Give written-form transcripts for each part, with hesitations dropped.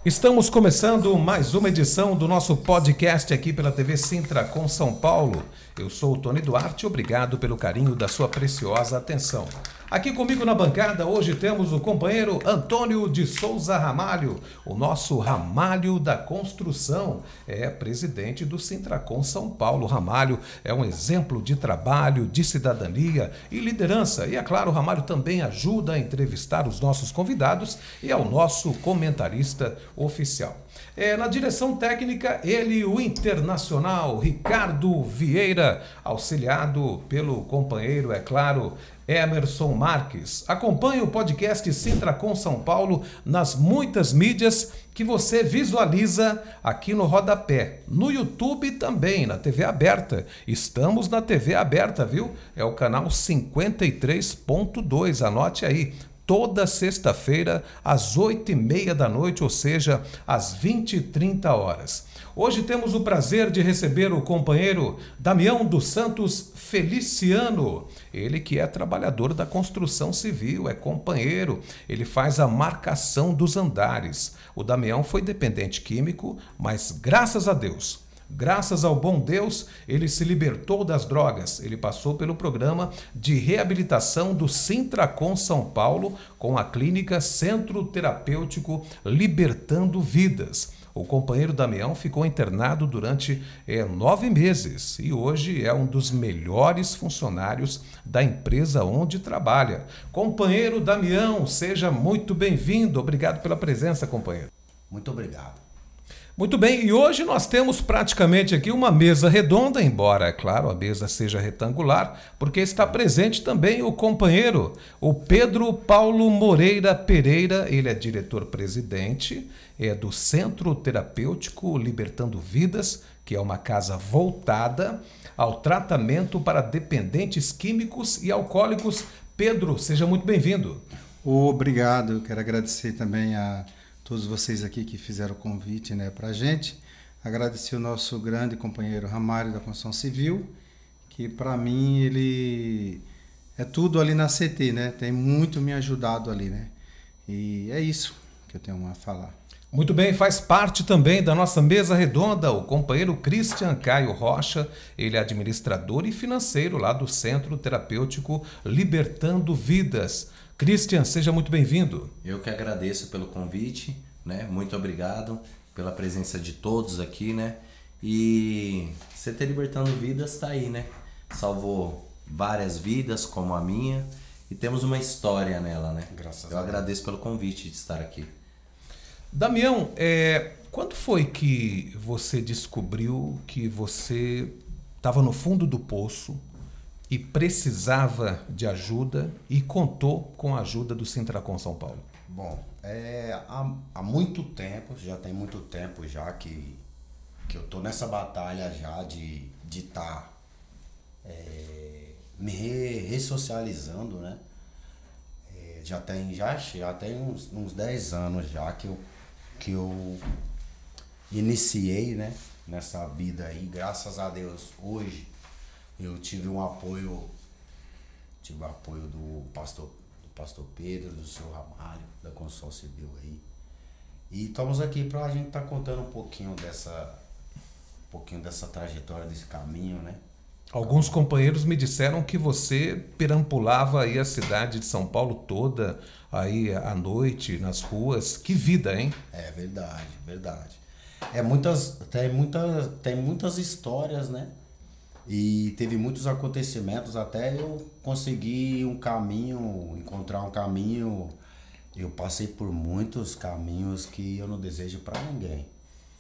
Estamos começando mais uma edição do nosso podcast aqui pela TV Sintra com São Paulo. Eu sou o Tony Duarte, obrigado pelo carinho da sua preciosa atenção. Aqui comigo na bancada hoje temos o companheiro Antônio de Souza Ramalho, o nosso Ramalho da Construção, presidente do Sintracom São Paulo. Ramalho é um exemplo de trabalho, de cidadania e liderança. E é claro, o Ramalho também ajuda a entrevistar os nossos convidados e é o nosso comentarista oficial. Na direção técnica, ele, o internacional Ricardo Vieira, auxiliado pelo companheiro, é claro, Emerson Marques. Acompanhe o podcast Sintracom São Paulo nas muitas mídias que você visualiza aqui no rodapé. No YouTube também, na TV aberta. Estamos na TV aberta, viu? É o canal 53.2, anote aí. Toda sexta-feira, às 8h30 da noite, ou seja, às 20h30. Hoje temos o prazer de receber o companheiro Damião dos Santos Feliciano. Ele que é trabalhador da construção civil, é companheiro, ele faz a marcação dos andares. O Damião foi dependente químico, mas graças a Deus, graças ao bom Deus, ele se libertou das drogas. Ele passou pelo programa de reabilitação do Sintracom São Paulo com a clínica Centro Terapêutico Libertando Vidas. O companheiro Damião ficou internado durante 9 meses e hoje é um dos melhores funcionários da empresa onde trabalha. Companheiro Damião, seja muito bem-vindo. Obrigado pela presença, companheiro. Muito obrigado. Muito bem, e hoje nós temos praticamente aqui uma mesa redonda, embora, é claro, a mesa seja retangular, porque está presente também o companheiro, o Pedro Paulo Moreira Pereira. Ele é diretor-presidente do Centro Terapêutico Libertando Vidas, que é uma casa voltada ao tratamento para dependentes químicos e alcoólicos. Pedro, seja muito bem-vindo. Obrigado, eu quero agradecer também a todos vocês aqui que fizeram o convite, para a gente. Agradecer o nosso grande companheiro Ramalho da Construção Civil, que para mim ele é tudo ali na CT, tem muito me ajudado ali, E é isso que eu tenho a falar. Muito bem, faz parte também da nossa mesa redonda o companheiro Christian Caio Rocha. Ele é administrador e financeiro lá do Centro Terapêutico Libertando Vidas. Christian, seja muito bem-vindo. Eu que agradeço pelo convite, Muito obrigado pela presença de todos aqui, E CT Libertando Vidas está aí, Salvou várias vidas, como a minha, e temos uma história nela, Graças a Deus. Eu agradeço pelo convite de estar aqui. Damião, quando foi que você descobriu que você estava no fundo do poço e precisava de ajuda e contou com a ajuda do Sintracom São Paulo? Bom, há muito tempo, já tem muito tempo já que eu tô nessa batalha já de estar me ressocializando, Já tem uns 10 anos já que eu iniciei, nessa vida aí. Graças a Deus, hoje eu tive o apoio do pastor Pedro, do seu Ramalho, da Construção Civil aí. E estamos aqui para a gente estar contando um pouquinho dessa trajetória, desse caminho, Alguns companheiros me disseram que você perambulava aí a cidade de São Paulo toda, aí à noite, nas ruas. Que vida, hein? É verdade, verdade. Tem muitas histórias, E teve muitos acontecimentos até eu conseguir encontrar um caminho. Eu passei por muitos caminhos que eu não desejo para ninguém,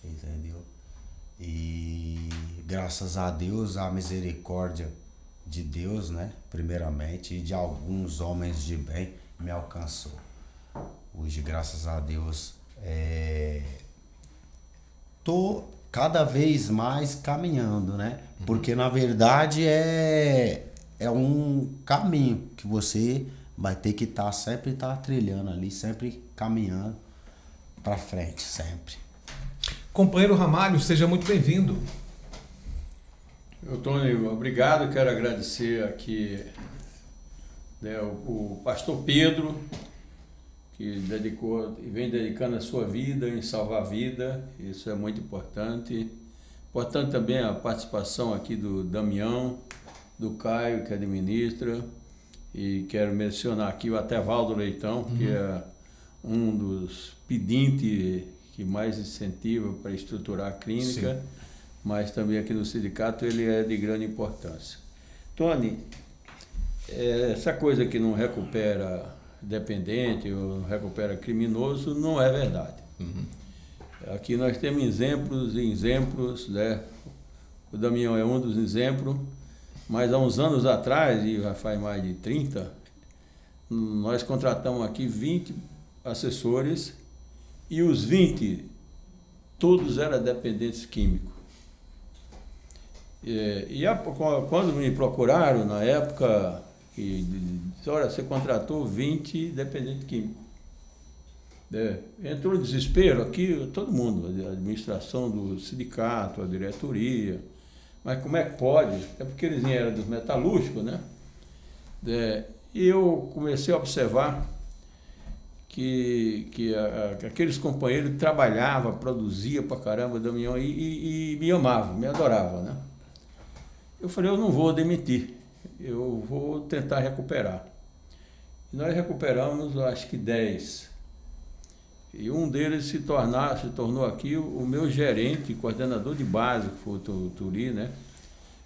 entendeu? E graças a Deus, a misericórdia de Deus, primeiramente, e de alguns homens de bem me alcançou. Hoje, graças a Deus, tô cada vez mais caminhando, Porque na verdade é um caminho que você vai ter que sempre estar trilhando ali, sempre caminhando para frente, sempre. Companheiro Ramalho, seja muito bem-vindo. Tony, obrigado. Quero agradecer aqui o pastor Pedro, que dedicou e vem dedicando a sua vida em salvar a vida, isso é muito importante. Importante também a participação aqui do Damião, do Caio, que administra, e quero mencionar aqui o Atevaldo Leitão, que é um dos pedintes que mais incentiva para estruturar a clínica, sim, mas também aqui no sindicato ele é de grande importância. Tony, essa coisa que não recupera dependente ou não recupera criminoso não é verdade. Aqui nós temos exemplos, né? O Damião é um dos exemplos, mas há uns anos atrás, e já faz mais de 30, nós contratamos aqui 20 assessores e os 20, todos eram dependentes químicos. Quando me procuraram, na época, olha, você contratou 20 dependentes químicos. Entrou em desespero aqui, todo mundo, a administração do sindicato, a diretoria, mas como é que pode? É porque eles eram dos metalúrgicos, né? E eu comecei a observar que aqueles companheiros trabalhavam, produziam pra caramba, Damião, e me amavam, me adoravam, né? Eu falei, eu não vou demitir, eu vou tentar recuperar. E nós recuperamos, acho que 10. E um deles se tornou aqui o meu gerente, coordenador de base, que foi o Turi, né?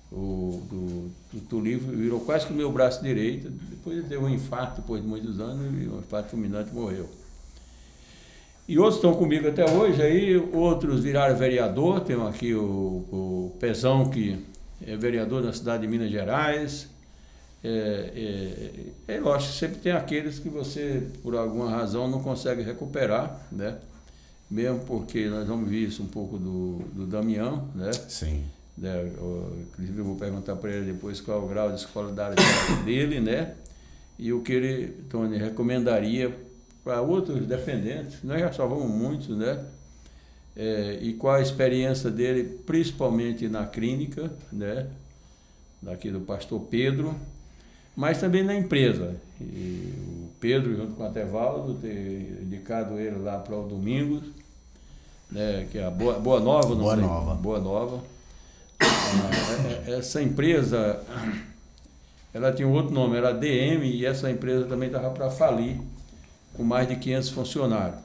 O Turi virou quase que o meu braço direito, depois ele teve um infarto, depois de muitos anos, e um infarto fulminante, morreu. E outros estão comigo até hoje, aí outros viraram vereador, tem aqui o Pezão, que é vereador da cidade de Minas Gerais. Lógico, sempre tem aqueles que você, por alguma razão, não consegue recuperar, né? Mesmo porque nós vamos ver isso um pouco do Damião, né? Sim. Inclusive eu vou perguntar para ele depois qual é o grau de escolaridade dele, né? E o que ele, Tony, recomendaria para outros dependentes, nós já salvamos muitos, né? E qual a experiência dele, principalmente na clínica, né? Daqui do pastor Pedro, mas também na empresa. E o Pedro, junto com o Atevaldo, ter indicado ele lá para o Domingos, né? Que é a Boa Nova. Boa Nova. Essa empresa, ela tinha um outro nome, era DM, e essa empresa também estava para falir, com mais de 500 funcionários.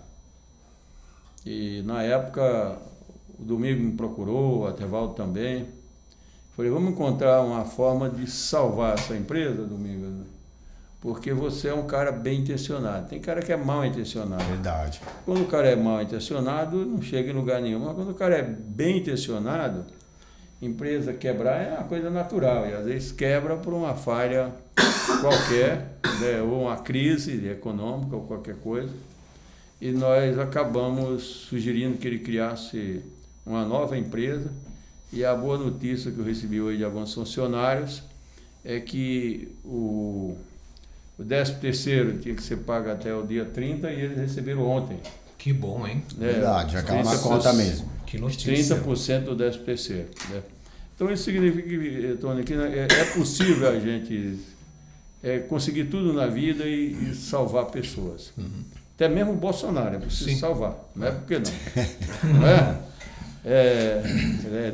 E na época, o Domingo me procurou, o Atevaldo também. Falei, vamos encontrar uma forma de salvar essa empresa, Domingos, porque você é um cara bem intencionado. Tem cara que é mal intencionado. Verdade. Quando o cara é mal intencionado, não chega em lugar nenhum. Mas quando o cara é bem intencionado, empresa quebrar é uma coisa natural. E às vezes quebra por uma falha qualquer, né, ou uma crise econômica ou qualquer coisa. E nós acabamos sugerindo que ele criasse uma nova empresa. E a boa notícia que eu recebi hoje de alguns funcionários é que o 13º tinha que ser pago até o dia 30 e eles receberam ontem. Que bom, hein? Verdade, já caiu na conta mesmo. Que notícia. 30% do 13º. Né? Então isso significa, Tony, que é possível a gente conseguir tudo na vida e salvar pessoas. Até mesmo o Bolsonaro é preciso salvar. Não é porque não. Não é?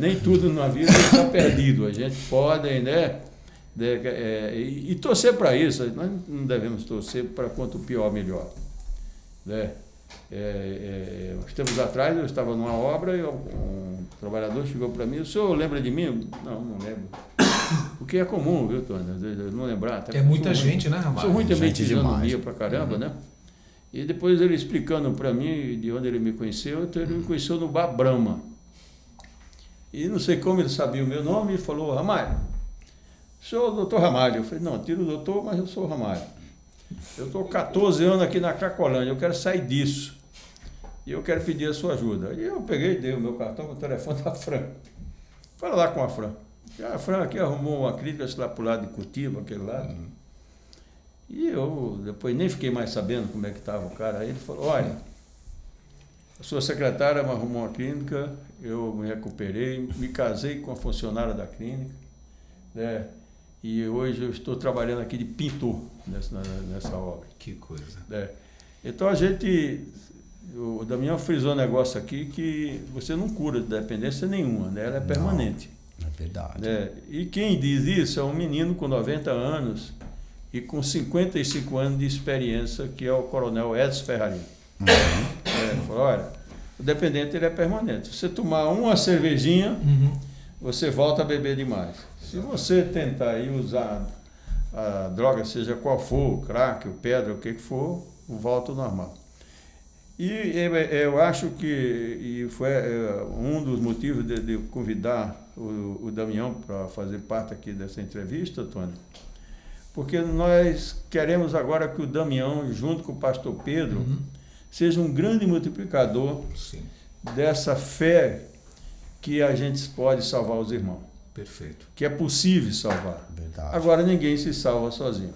Nem tudo na vida está perdido. A gente pode, né? E torcer para isso. Nós não devemos torcer para quanto pior, melhor. Né? Uns tempos atrás eu estava numa obra e um trabalhador chegou para mim: o senhor lembra de mim? Não lembro. O que é comum, viu, Tony? Não lembrar. É muita gente, né, Ramalho? Sou ruim também de fisionomia pra caramba, né? E depois ele explicando para mim de onde ele me conheceu, então ele me conheceu no Bar Brahma. E não sei como ele sabia o meu nome e falou: Ramalho, sou o doutor Ramalho. Eu falei: não, tira o doutor, mas eu sou o Ramalho. Eu estou 14 anos aqui na Cracolândia, eu quero sair disso. E eu quero pedir a sua ajuda. E eu peguei e dei o meu cartão com o telefone da Fran. Fala lá com a Fran. A Fran aqui arrumou uma clínica lá para o lado de Curitiba, aquele lado. E eu depois nem fiquei mais sabendo como é que estava o cara. Aí ele falou: olha, a sua secretária me arrumou uma clínica, eu me recuperei, me casei com a funcionária da clínica, né? E hoje eu estou trabalhando aqui de pintor nessa obra. Que coisa. Então o Damião frisou um negócio aqui que você não cura de dependência nenhuma, né? Ela é permanente. Não, é verdade. E quem diz isso é um menino com 90 anos e com 55 anos de experiência, que é o coronel Edson Ferrarinho. Ele falou, olha, o dependente ele é permanente. Se você tomar uma cervejinha, você volta a beber demais. Se você tentar aí usar a droga, seja qual for, o crack, o pedra, o que for, volta ao normal. E eu acho que foi um dos motivos de convidar o Damião para fazer parte aqui dessa entrevista, Tony, porque nós queremos agora que o Damião, junto com o pastor Pedro, seja um grande multiplicador dessa fé que a gente pode salvar os irmãos. Perfeito. Que é possível salvar. Verdade. Agora ninguém se salva sozinho.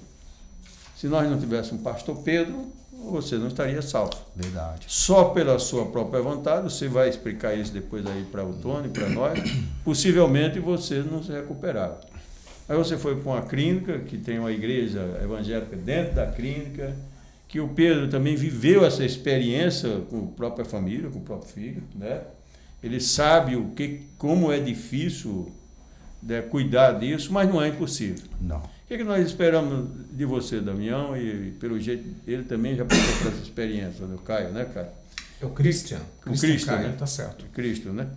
Se nós não tivéssemos pastor Pedro, você não estaria salvo. Verdade. Só pela sua própria vontade, você vai explicar isso depois aí para o Tony, para nós, possivelmente você não se recuperava. Aí você foi para uma clínica, que tem uma igreja evangélica dentro da clínica, que o Pedro também viveu essa experiência com a própria família, com o próprio filho, né? Ele sabe como é difícil cuidar disso, mas não é impossível. Não. O que nós esperamos de você, Damião? E pelo jeito, ele também já passou por essa experiência do Caio, né, Caio? É o Christian. O Cristo, Caio, né? Tá certo. Cristo, né?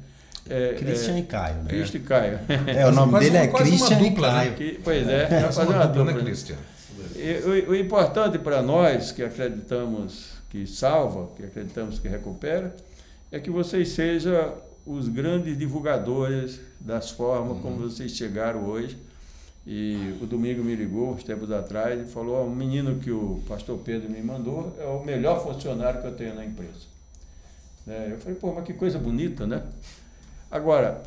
Christian e Caio, né? Cristo e Caio. O nome dele é quase uma Christian e dupla, né? Caio. Pois é, vai fazer uma dupla, né, dupla. Christian? O importante para nós, que acreditamos que salva, que acreditamos que recupera, é que vocês sejam os grandes divulgadores das formas como vocês chegaram hoje. E o Domingo me ligou, uns tempos atrás, e falou, um menino que o pastor Pedro me mandou é o melhor funcionário que eu tenho na empresa. Eu falei, pô, mas que coisa bonita, né? Agora,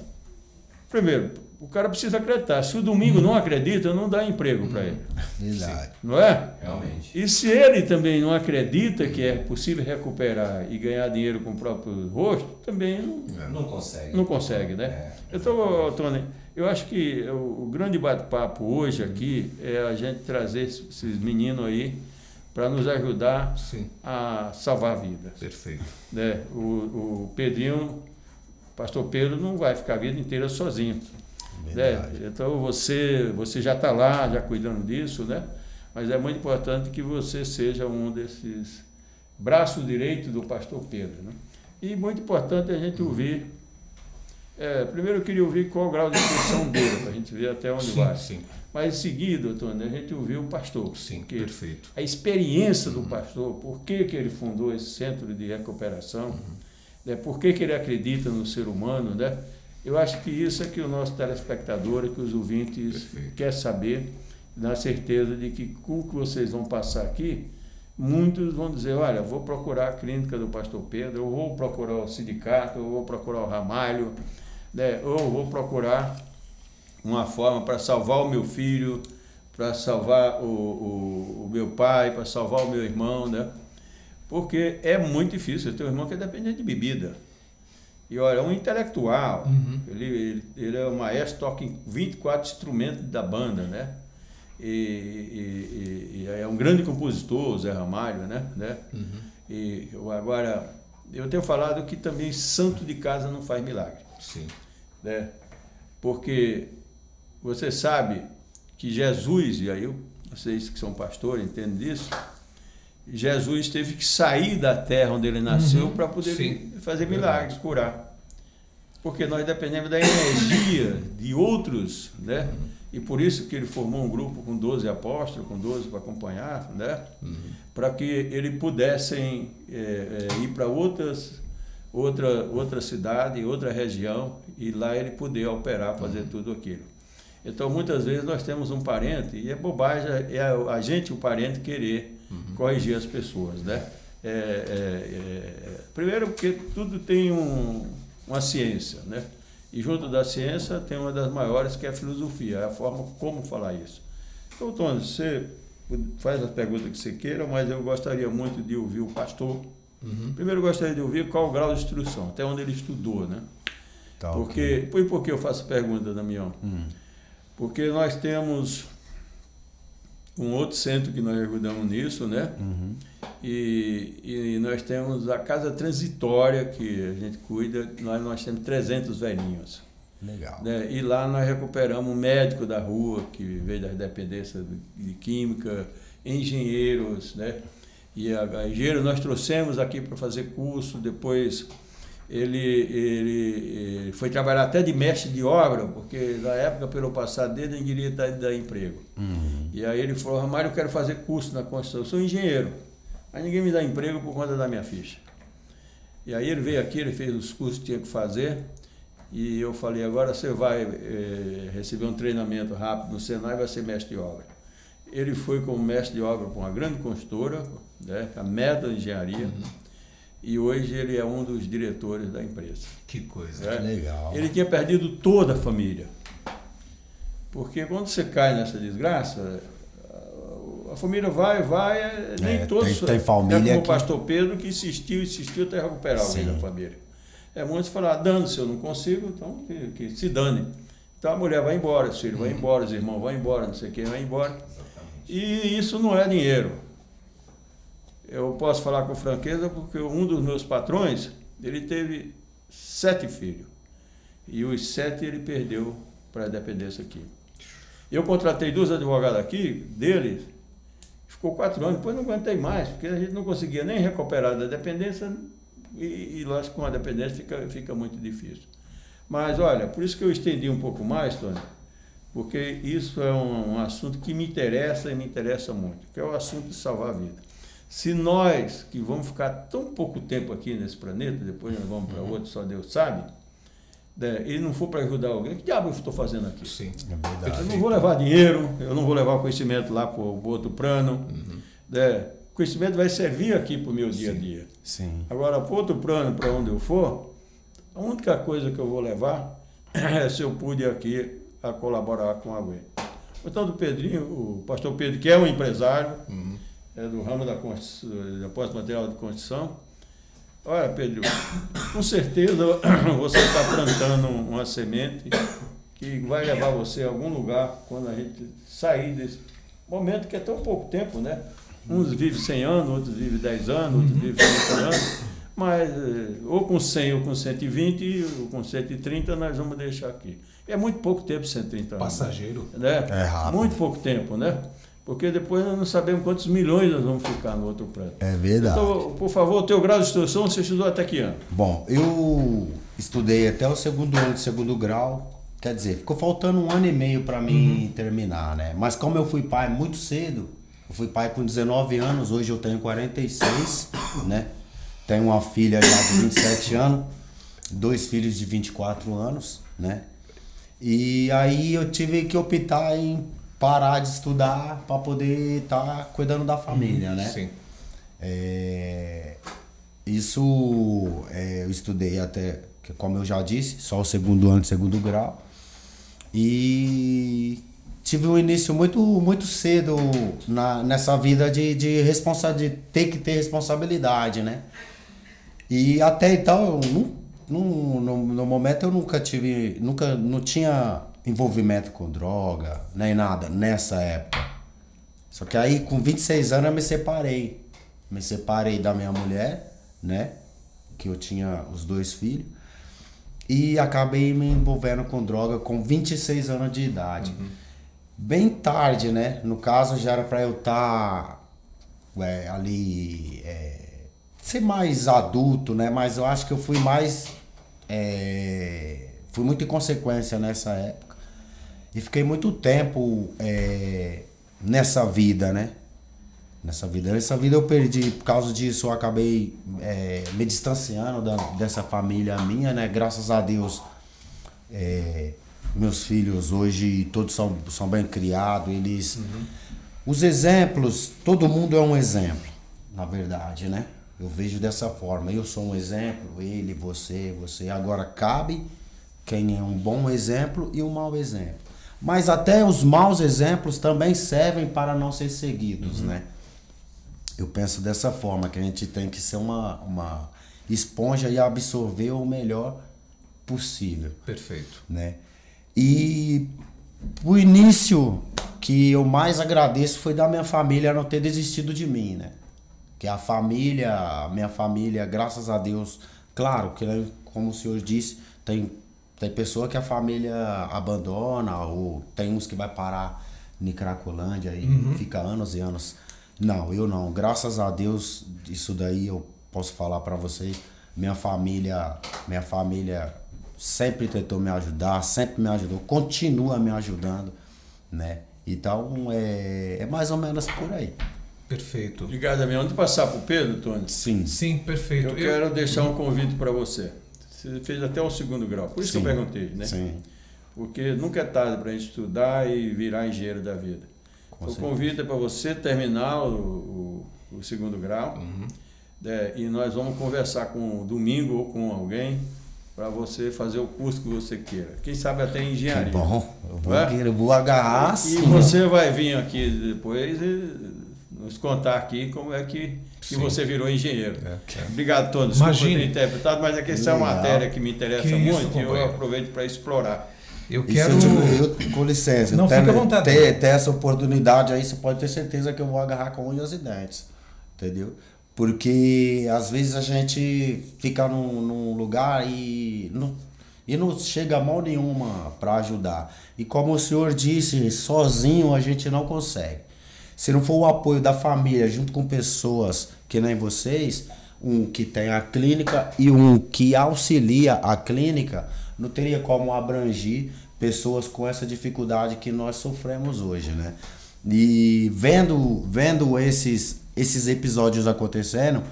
primeiro, o cara precisa acreditar. Se o Domingo não acredita, não dá emprego para ele. Verdade. Não é? Realmente. E se ele também não acredita que é possível recuperar e ganhar dinheiro com o próprio rosto, também Não consegue. não consegue, né? Então, Tony, eu acho que o grande bate-papo hoje aqui é a gente trazer esses meninos aí para nos ajudar a salvar vidas. Perfeito. Né? O Pedrinho, pastor Pedro, não vai ficar a vida inteira sozinho. Né? Então você já está lá, já cuidando disso, né? Mas é muito importante que você seja um desses braços direitos do pastor Pedro. Né? E muito importante a gente ouvir. Primeiro eu queria ouvir qual o grau de instrução dele, para a gente ver até onde vai. Sim. Mas em seguida, Tony, a gente ouviu o pastor. Sim, perfeito. A experiência do pastor, por que ele fundou esse centro de recuperação, né? Por que ele acredita no ser humano, né? Eu acho que isso é que o nosso telespectador, que os ouvintes quer saber, na certeza de que com o que vocês vão passar aqui, muitos vão dizer, olha, vou procurar a clínica do pastor Pedro, ou vou procurar o sindicato, ou vou procurar o Ramalho, né? Ou vou procurar uma forma para salvar o meu filho, para salvar o meu pai, para salvar o meu irmão, né? Porque é muito difícil. Eu tenho um irmão que é dependente de bebida. E olha, é um intelectual. Ele é o maestro, toca em 24 instrumentos da banda, né? E é um grande compositor, o Zé Ramalho, né? E agora, eu tenho falado que também santo de casa não faz milagre. Sim. Né? Porque você sabe que Jesus, e aí vocês que são pastores entendem disso, Jesus teve que sair da terra onde ele nasceu para poder fazer milagres, curar. Porque nós dependemos da energia de outros, né? E por isso que ele formou um grupo com 12 apóstolos, com 12 para acompanhar, né? Para que eles pudessem ir para outra cidade, outra região, e lá ele poder operar, fazer tudo aquilo. Então, muitas vezes nós temos um parente, e é bobagem, a gente, o parente, querer corrigir as pessoas, né? Primeiro porque tudo tem uma ciência, né? E junto da ciência tem uma das maiores, que é a filosofia, é a forma como falar isso. Então, Tony, você faz as perguntas que você queira, mas eu gostaria muito de ouvir o pastor. Primeiro eu gostaria de ouvir qual o grau de instrução, até onde ele estudou, né? Tá, por que eu faço a pergunta, Damião? Porque nós temos um outro centro que nós ajudamos nisso, né? E nós temos a casa transitória que a gente cuida, nós temos 300 velhinhos. Legal. Né? E lá nós recuperamos um médico da rua, que veio das dependências de química, engenheiros, né? E a engenheiro nós trouxemos aqui para fazer curso, depois ele foi trabalhar até de mestre de obra, porque na época, pelo passado dele, ele queria dar emprego. E aí ele falou, Ramário, eu quero fazer curso na construção, eu sou engenheiro, mas ninguém me dá emprego por conta da minha ficha. E aí ele veio aqui, ele fez os cursos que tinha que fazer, e eu falei, agora você vai receber um treinamento rápido no Senai e vai ser mestre de obra. Ele foi como mestre de obra para uma grande construtora, né, a Meda Engenharia, e hoje ele é um dos diretores da empresa. Que coisa. Que legal. Ele tinha perdido toda a família. Porque quando você cai nessa desgraça, a família vai, nem todos. Tem família é como o pastor Pedro que insistiu até recuperar alguém da família. Muitos falaram, dane-se, eu não consigo, então que se dane. Então a mulher vai embora, os filhos vão embora, os irmãos vão embora, não sei quem vai embora. E isso não é dinheiro. Eu posso falar com franqueza porque um dos meus patrões, ele teve 7 filhos. E os 7 ele perdeu para a dependência aqui. Eu contratei 2 advogadas aqui, dele, ficou 4 anos, depois não aguentei mais, porque a gente não conseguia nem recuperar da dependência e lógico, com a dependência fica muito difícil. Mas olha, por isso que eu estendi um pouco mais, Tony, porque isso é um assunto que me interessa e me interessa muito, que é o assunto de salvar a vida. Se nós, que vamos ficar tão pouco tempo aqui nesse planeta, depois nós vamos para outro, só Deus sabe, né, e não for para ajudar alguém, que diabo eu estou fazendo aqui? Sim, é verdade. Eu não vou levar dinheiro, eu não vou levar o conhecimento lá para o outro plano. Né? O conhecimento vai servir aqui para o meu dia a dia. Sim. Agora, para outro plano, para onde eu for, a única coisa que eu vou levar é se eu pude aqui a colaborar com alguém. Então, do Pedrinho, o pastor Pedro, que é um empresário, é do ramo da pós-material de construção. Olha, Pedro, com certeza você está plantando uma semente que vai levar você a algum lugar quando a gente sair desse momento que é tão pouco tempo, né? Uns vivem 100 anos, outros vivem 10 anos, outros vivem 30 anos, mas ou com 100 ou com 120 ou com 130 nós vamos deixar aqui. É muito pouco tempo, 130 anos. Passageiro. Né? É rápido. Muito pouco tempo, né? Porque depois nós não sabemos quantos milhões nós vamos ficar no outro plano. É verdade. Então, por favor, o teu grau de instrução, você estudou até que ano? Bom, eu estudei até o segundo ano de segundo grau, quer dizer, ficou faltando 1 ano e meio para mim terminar, né? Mas como eu fui pai muito cedo, eu fui pai com 19 anos, hoje eu tenho 46, né? Tenho uma filha já de 27 anos, 2 filhos de 24 anos, né? E aí eu tive que optar em parar de estudar para poder estar cuidando da família, né? Sim. Eu estudei até, como eu já disse, só o segundo ano de segundo grau. E tive um início muito cedo nessa vida de ter que ter responsabilidade, né? E até então, no momento eu não tinha envolvimento com droga, nem nada, nessa época. Só que aí, com 26 anos, eu me separei. Me separei da minha mulher, né? Que eu tinha os 2 filhos. E acabei me envolvendo com droga com 26 anos de idade. Bem tarde, né? No caso, já era pra eu estar ali... ser mais adulto, né? Mas eu acho que eu fui mais... fui muito inconsequência nessa época. E fiquei muito tempo nessa vida, né? Nessa vida eu perdi, por causa disso eu acabei me distanciando dessa família minha, né? Graças a Deus, meus filhos hoje todos são bem criados, eles... Os exemplos, todo mundo é um exemplo, na verdade, né? Eu vejo dessa forma, eu sou um exemplo, ele, você. Agora cabe quem é um bom exemplo e um mau exemplo. Mas até os maus exemplos também servem para não ser seguidos, né? Eu penso dessa forma, que a gente tem que ser uma esponja e absorver o melhor possível. Perfeito. Né? E o início que eu mais agradeço foi da minha família não ter desistido de mim, né? Que a minha família, graças a Deus, claro que, né, como o senhor disse, tem pessoa que a família abandona, ou tem uns que vai parar em Cracolândia e fica anos e anos. Não, eu não. Graças a Deus, isso daí eu posso falar para vocês. Minha família sempre tentou me ajudar, sempre me ajudou, continua me ajudando, né? Então, é mais ou menos por aí. Perfeito. Obrigado, amigo. Antes de passar para o Pedro, Tony. Sim. Sim, perfeito. Eu quero deixar um convite para você. Você fez até o 2º grau, por isso que eu perguntei, né? Sim. Porque nunca é tarde para a gente estudar e virar engenheiro da vida. O convite é para você terminar o 2º grau, e nós vamos conversar domingo ou com alguém para você fazer o curso que você queira. Quem sabe até engenharia. Que bom, eu vou agarrar e sim. você vai vir aqui depois e nos contar aqui como é que você virou engenheiro. Obrigado, Tony. Desculpa por ter interpretado, mas é que essa é uma matéria que me interessa muito e eu aproveito para explorar. Eu quero... com licença, não, fica à vontade. Ter essa oportunidade aí, você pode ter certeza que eu vou agarrar com unhas e dentes. Entendeu? Porque às vezes a gente fica num lugar e não chega a mão nenhuma para ajudar. E como o senhor disse, sozinho a gente não consegue. Se não for o apoio da família, junto com pessoas que nem vocês, um que tem a clínica e um que auxilia a clínica, não teria como abranger pessoas com essa dificuldade que nós sofremos hoje, né? E vendo esses episódios acontecendo,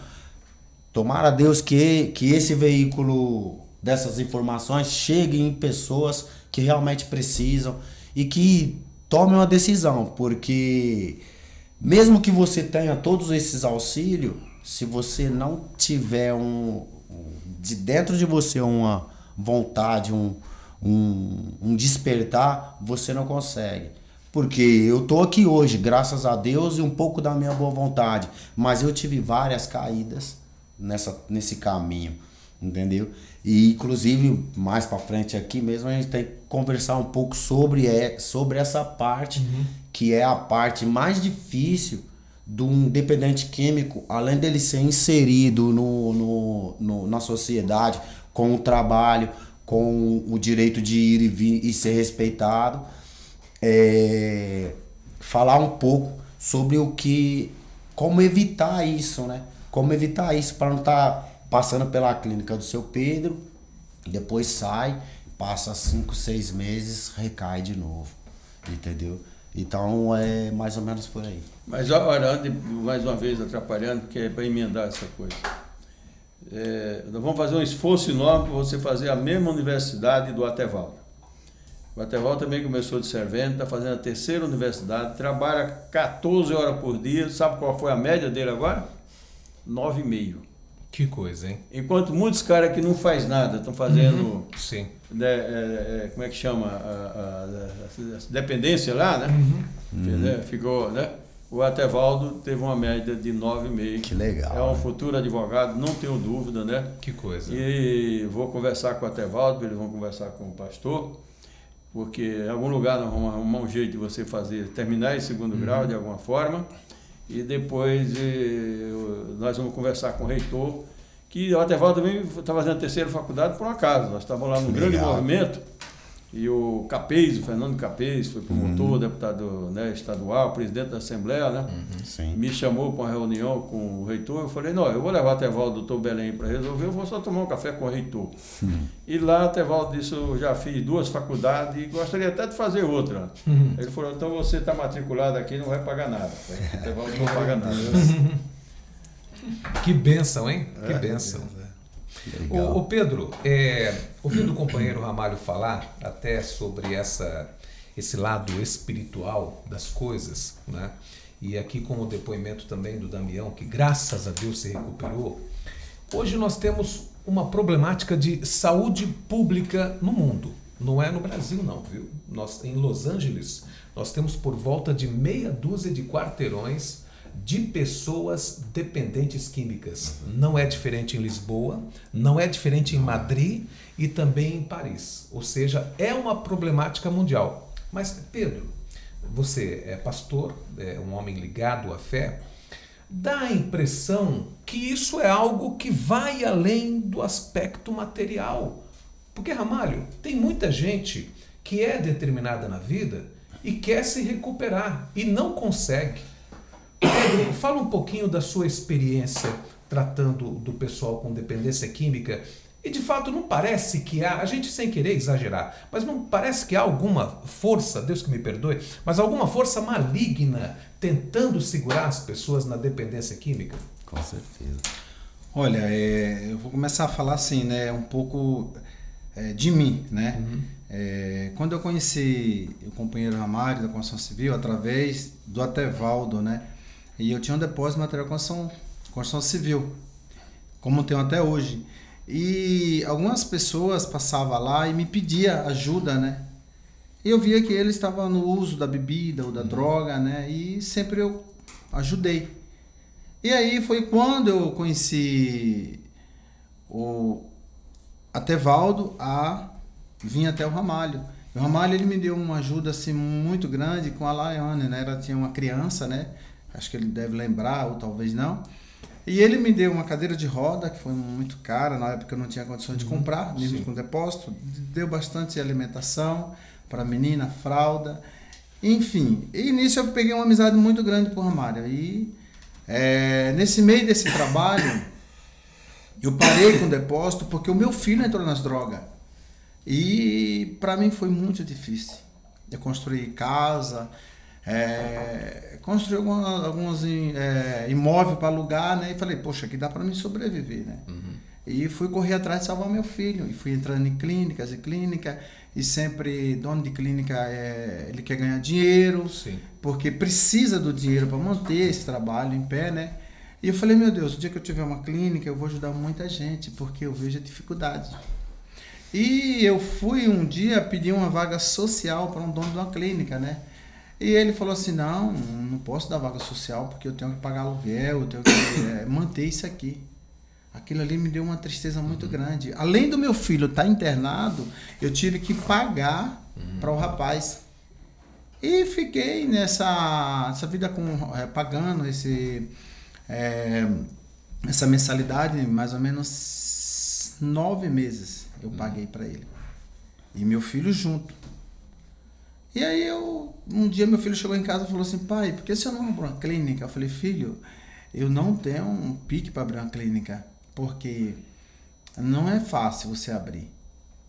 tomara a Deus que esse veículo dessas informações chegue em pessoas que realmente precisam e que tomem uma decisão, porque mesmo que você tenha todos esses auxílios, se você não tiver de dentro de você uma vontade, um despertar, você não consegue. Porque eu tô aqui hoje, graças a Deus, e um pouco da minha boa vontade. Mas eu tive várias caídas nesse caminho, entendeu? E inclusive, mais para frente aqui mesmo, a gente tem que conversar um pouco sobre essa parte, que é a parte mais difícil de um dependente químico, além dele ser inserido na sociedade, com o trabalho, com o direito de ir e vir e ser respeitado. Falar um pouco sobre como evitar isso, né? Como evitar isso para não estar passando pela clínica do seu Pedro, depois sai, passa 5, 6 meses, recai de novo, entendeu? Então é mais ou menos por aí. Mas olha, mais uma vez atrapalhando, porque é para emendar essa coisa. Nós vamos fazer um esforço enorme para você fazer a mesma universidade do Atevaldo. O Atevaldo também começou de servente, está fazendo a 3ª universidade, trabalha 14 horas por dia. Sabe qual foi a média dele agora? 9,5. Que coisa, hein? Enquanto muitos caras que não faz nada estão fazendo... Sim. Como é que chama? A dependência lá, né? Ficou, né? O Atevaldo teve uma média de 9,5. Que legal. É um futuro advogado, não tenho dúvida, né? Que coisa. E vou conversar com o Atevaldo, eles vão conversar com o pastor, porque em algum lugar nós vamos arrumar um jeito de você terminar esse 2º grau de alguma forma, e depois nós vamos conversar com o reitor, que o Atevaldo também está fazendo a 3ª faculdade por um acaso. Nós estávamos lá no grande movimento, e o Capês, o Fernando Capês, foi promotor, deputado, né, estadual, presidente da Assembleia, né? Me chamou para uma reunião com o reitor. Eu falei, não, eu vou levar o Atevaldo, doutor Belém, para resolver, eu vou só tomar um café com o reitor. E lá o Atevaldo disse, eu já fiz 2 faculdades e gostaria até de fazer outra. Ele falou, então você está matriculado aqui, não vai pagar nada. O Atevaldo não paga nada. Que bênção, hein? Que bênção. Ô Pedro, ouvindo o companheiro Ramalho falar até sobre esse lado espiritual das coisas, né? E aqui com o depoimento também do Damião, que graças a Deus se recuperou, hoje nós temos uma problemática de saúde pública no mundo. Não é no Brasil não, viu? Em Los Angeles, nós temos por volta de meia dúzia de quarteirões de pessoas dependentes químicas. Não é diferente em Lisboa, não é diferente em Madrid e também em Paris. Ou seja, é uma problemática mundial. Mas, Pedro, você é pastor, é um homem ligado à fé. dá a impressão que isso é algo que vai além do aspecto material. Porque, Ramalho, tem muita gente que é determinada na vida e quer se recuperar e não consegue. Pedro, fala um pouquinho da sua experiência tratando do pessoal com dependência química. E de fato não parece que há, a gente sem querer exagerar, mas não parece que há alguma força, Deus que me perdoe, mas alguma força maligna tentando segurar as pessoas na dependência química? Com certeza. Olha, eu vou começar a falar assim, né, um pouco de mim, né? Quando eu conheci o companheiro Ramário da Construção Civil, através do Atevaldo, né? E eu tinha um depósito de material de construção civil, como tenho até hoje. E algumas pessoas passavam lá e me pediam ajuda, né? E eu via que ele estava no uso da bebida ou da droga, né? E sempre eu ajudei. E aí foi quando eu conheci o Atevaldo a vir até o Ramalho. O Ramalho, ele me deu uma ajuda assim muito grande com a Laiane, né? Ela tinha uma criança, né? Acho que ele deve lembrar ou talvez não. E ele me deu uma cadeira de roda, que foi muito cara, na época eu não tinha condições de comprar, mesmo com depósito. Deu bastante alimentação para a menina, fralda, enfim. E nisso eu peguei uma amizade muito grande por Ramário. E nesse meio desse trabalho, eu parei com o depósito porque o meu filho entrou nas drogas. E para mim foi muito difícil. Eu construí casa, construí alguns imóveis para alugar, né? E falei, poxa, aqui dá para mim sobreviver, né? E fui correr atrás de salvar meu filho. E fui entrando em clínicas e clínica. E sempre, dono de clínica, ele quer ganhar dinheiro. Sim. Porque precisa do dinheiro para manter esse trabalho em pé, né? E eu falei, meu Deus, o dia que eu tiver uma clínica, eu vou ajudar muita gente, porque eu vejo a dificuldade. E eu fui um dia pedir uma vaga social para um dono de uma clínica, né? E ele falou assim, não posso dar vaga social porque eu tenho que pagar aluguel, eu tenho que manter isso aqui. Aquilo ali me deu uma tristeza muito grande. Além do meu filho estar internado, eu tive que pagar para o rapaz. E fiquei nessa vida pagando essa mensalidade, mais ou menos 9 meses eu paguei para ele. E meu filho junto. E aí um dia meu filho chegou em casa e falou assim, pai, por que você não abre uma clínica? Eu falei, filho, eu não tenho um pique para abrir uma clínica, porque não é fácil você abrir.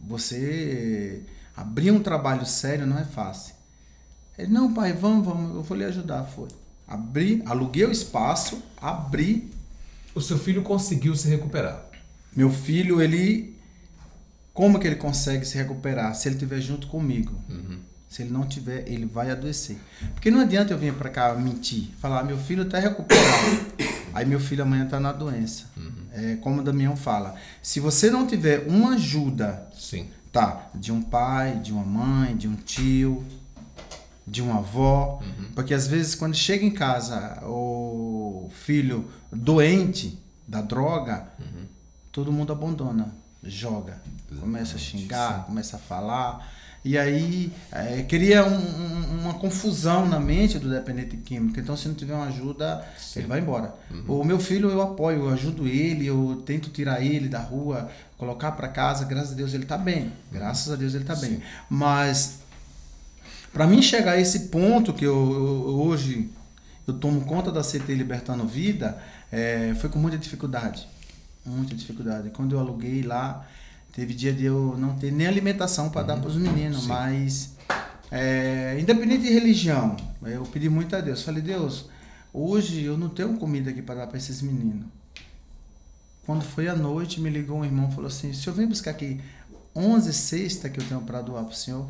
Você abrir um trabalho sério não é fácil. Ele, não pai, vamos, eu vou lhe ajudar. Foi. Abri, aluguei o espaço, abri. O seu filho conseguiu se recuperar? Meu filho, como que ele consegue se recuperar? Se ele estiver junto comigo. Se ele não tiver, ele vai adoecer. Porque não adianta eu vir para cá mentir, falar, meu filho está recuperado. Aí meu filho amanhã está na doença. Como o Damião fala, se você não tiver uma ajuda, sim, tá, de um pai, de uma mãe, de um tio, de uma avó, porque às vezes quando chega em casa o filho doente da droga, todo mundo abandona, joga, começa a xingar, começa a falar. E aí cria uma confusão na mente do dependente químico. Então, se não tiver uma ajuda, ele vai embora. O meu filho eu apoio, eu ajudo ele, eu tento tirar ele da rua, colocar para casa. Graças a Deus ele está bem. Graças a Deus ele está bem. Mas, para mim chegar a esse ponto que hoje eu tomo conta da CT Libertando Vida, foi com muita dificuldade. Muita dificuldade. Quando eu aluguei lá, teve dia de eu não ter nem alimentação para dar para os meninos, sim, mas independente de religião, eu pedi muito a Deus. Falei, Deus, hoje eu não tenho comida aqui para dar para esses meninos. Quando foi à noite, me ligou um irmão e falou assim, o senhor vem buscar aqui 11 cestas que eu tenho para doar para o senhor?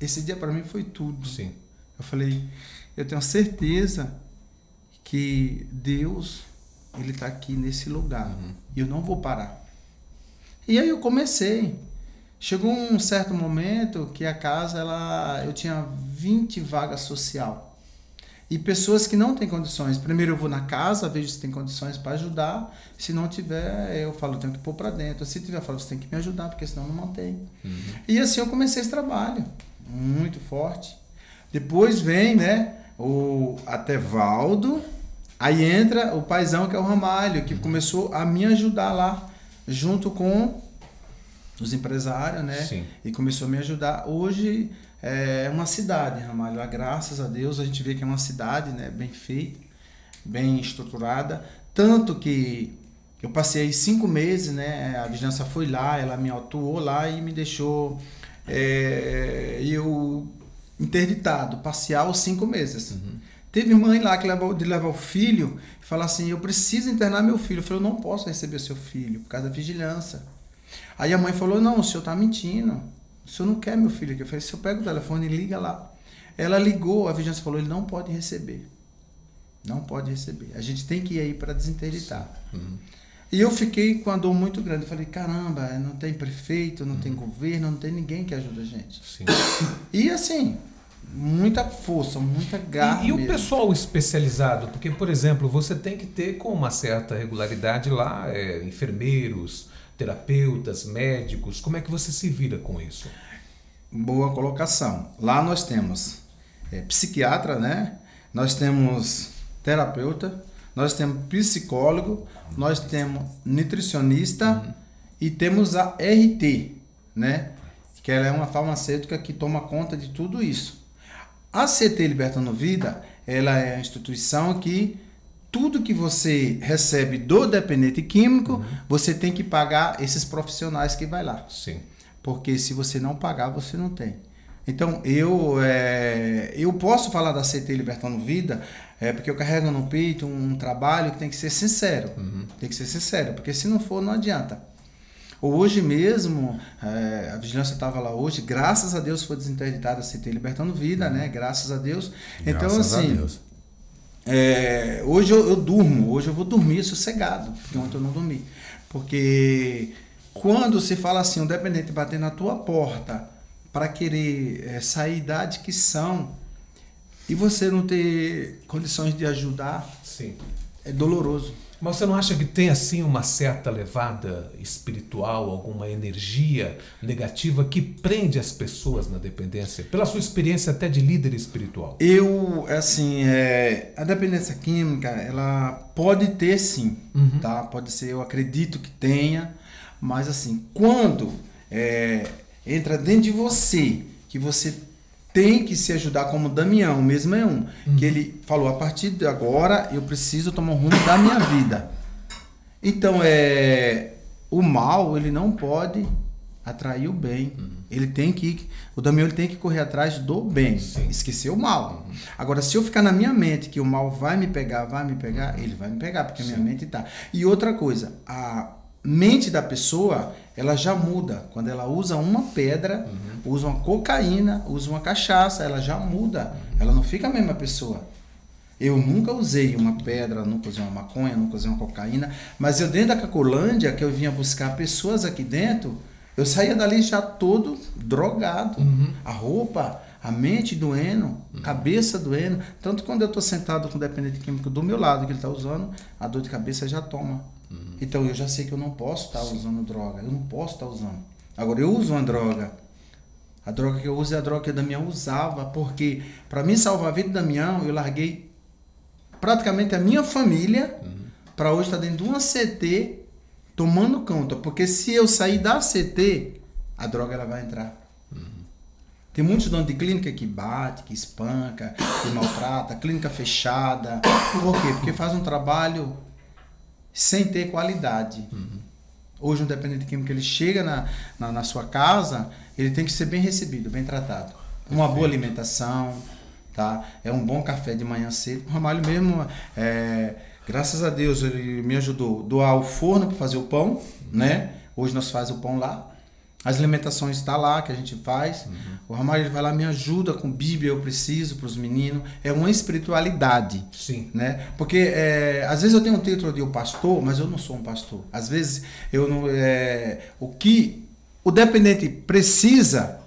Esse dia para mim foi tudo. Sim. Eu falei, eu tenho certeza que Deus, ele está aqui nesse lugar e eu não vou parar. E aí eu comecei. Chegou um certo momento que a casa, eu tinha 20 vagas social. E pessoas que não têm condições. Primeiro eu vou na casa, vejo se tem condições para ajudar. Se não tiver, eu falo, eu tenho que pôr para dentro. Se tiver, eu falo, você tem que me ajudar, porque senão eu não mantém. E assim eu comecei esse trabalho. Muito forte. Depois vem, né, o Atevaldo Aí entra o paizão, que é o Ramalho, que começou a me ajudar lá, junto com os empresários, né? Sim. E começou a me ajudar. Hoje é uma cidade, Ramalho. Graças a Deus a gente vê que é uma cidade, né? Bem feita, bem estruturada. Tanto que eu passei 5 meses, né? A vigilância foi lá, ela me autuou lá e me deixou eu interditado, parcial 5 meses. Teve mãe lá que leva o filho e fala assim, eu preciso internar meu filho. Eu falei, eu não posso receber seu filho por causa da vigilância. Aí a mãe falou, não, o senhor está mentindo. O senhor não quer meu filho aqui. Eu falei, se eu pego o telefone e liga lá. Ela ligou, a vigilância falou, ele não pode receber. Não pode receber. A gente tem que ir aí para desinterditar. E eu fiquei com a dor muito grande. Eu falei, caramba, não tem prefeito, não tem governo, não tem ninguém que ajuda a gente. Sim. E assim, muita força, muita garra E o mesmo. pessoal especializado? Porque, por exemplo, você tem que ter com uma certa regularidade lá enfermeiros, terapeutas, médicos. Como é que você se vira com isso? Boa colocação. Lá nós temos psiquiatra, né? Nós temos terapeuta, nós temos psicólogo, nós temos nutricionista e temos a RT, né? Que ela é uma farmacêutica que toma conta de tudo isso. A CT Libertando Vida, ela é a instituição que tudo que você recebe do dependente químico, você tem que pagar esses profissionais que vai lá. Sim. Porque se você não pagar, você não tem. Então, eu posso falar da CT Libertando Vida, porque eu carrego no peito um trabalho que tem que ser sincero. Tem que ser sincero, porque se não for, não adianta. Hoje mesmo, a vigilância estava lá hoje, graças a Deus foi desinterditada a CT Libertando Vida, né? Graças a Deus. Então, Graças a assim, Deus. hoje eu durmo, hoje eu vou dormir sossegado, porque ontem eu não dormi. Porque quando se fala assim, um dependente bater na tua porta para querer sair da adicção e você não ter condições de ajudar, Sim. é doloroso. Mas você não acha que tem assim uma certa levada espiritual, alguma energia negativa que prende as pessoas na dependência? Pela sua experiência até de líder espiritual. A dependência química, ela pode ter sim, tá? Pode ser, eu acredito que tenha, mas assim, quando entra dentro de você, que você tem que se ajudar, como o Damião mesmo é que ele falou, a partir de agora eu preciso tomar o rumo da minha vida. Então, o mal, ele não pode atrair o bem. O Damião ele tem que correr atrás do bem, esquecer o mal. Agora, se eu ficar na minha mente que o mal vai me pegar, ele vai me pegar, porque a minha mente tá. E outra coisa, a mente da pessoa, ela já muda. Quando ela usa uma pedra, usa uma cocaína, usa uma cachaça, ela já muda. Ela não fica a mesma pessoa. Eu nunca usei uma pedra, nunca usei uma maconha, nunca usei uma cocaína, mas eu dentro da Cacolândia, que eu vinha buscar pessoas aqui dentro, eu saía dali já todo drogado. A roupa, a mente doendo, a cabeça doendo. Tanto quando eu estou sentado com o dependente químico do meu lado, que ele está usando, a dor de cabeça já toma. Então eu já sei que eu não posso estar usando droga, eu não posso estar usando. Agora eu uso uma droga. A droga que eu uso é a droga que o Damião usava, porque para mim salvar a vida do Damião, eu larguei praticamente a minha família para hoje estar dentro de uma CT tomando conta. Porque se eu sair da CT, a droga ela vai entrar. Tem muitos donos de clínica que bate, que espanca, que maltrata, clínica fechada. Por quê? Porque faz um trabalho sem ter qualidade. Hoje um dependente químico, ele chega na sua casa, ele tem que ser bem recebido, bem tratado. Uma boa alimentação, tá? Um bom café de manhã cedo. O Ramalho mesmo, graças a Deus, ele me ajudou a doar o forno para fazer o pão, né? Hoje nós fazemos o pão lá. As alimentações estão lá, que a gente faz. O Ramalho ele vai lá, me ajuda com Bíblia, eu preciso para os meninos. É uma espiritualidade. Sim. Né? Porque às vezes eu tenho um título de pastor, mas eu não sou um pastor. Às vezes eu não, o que o dependente precisa,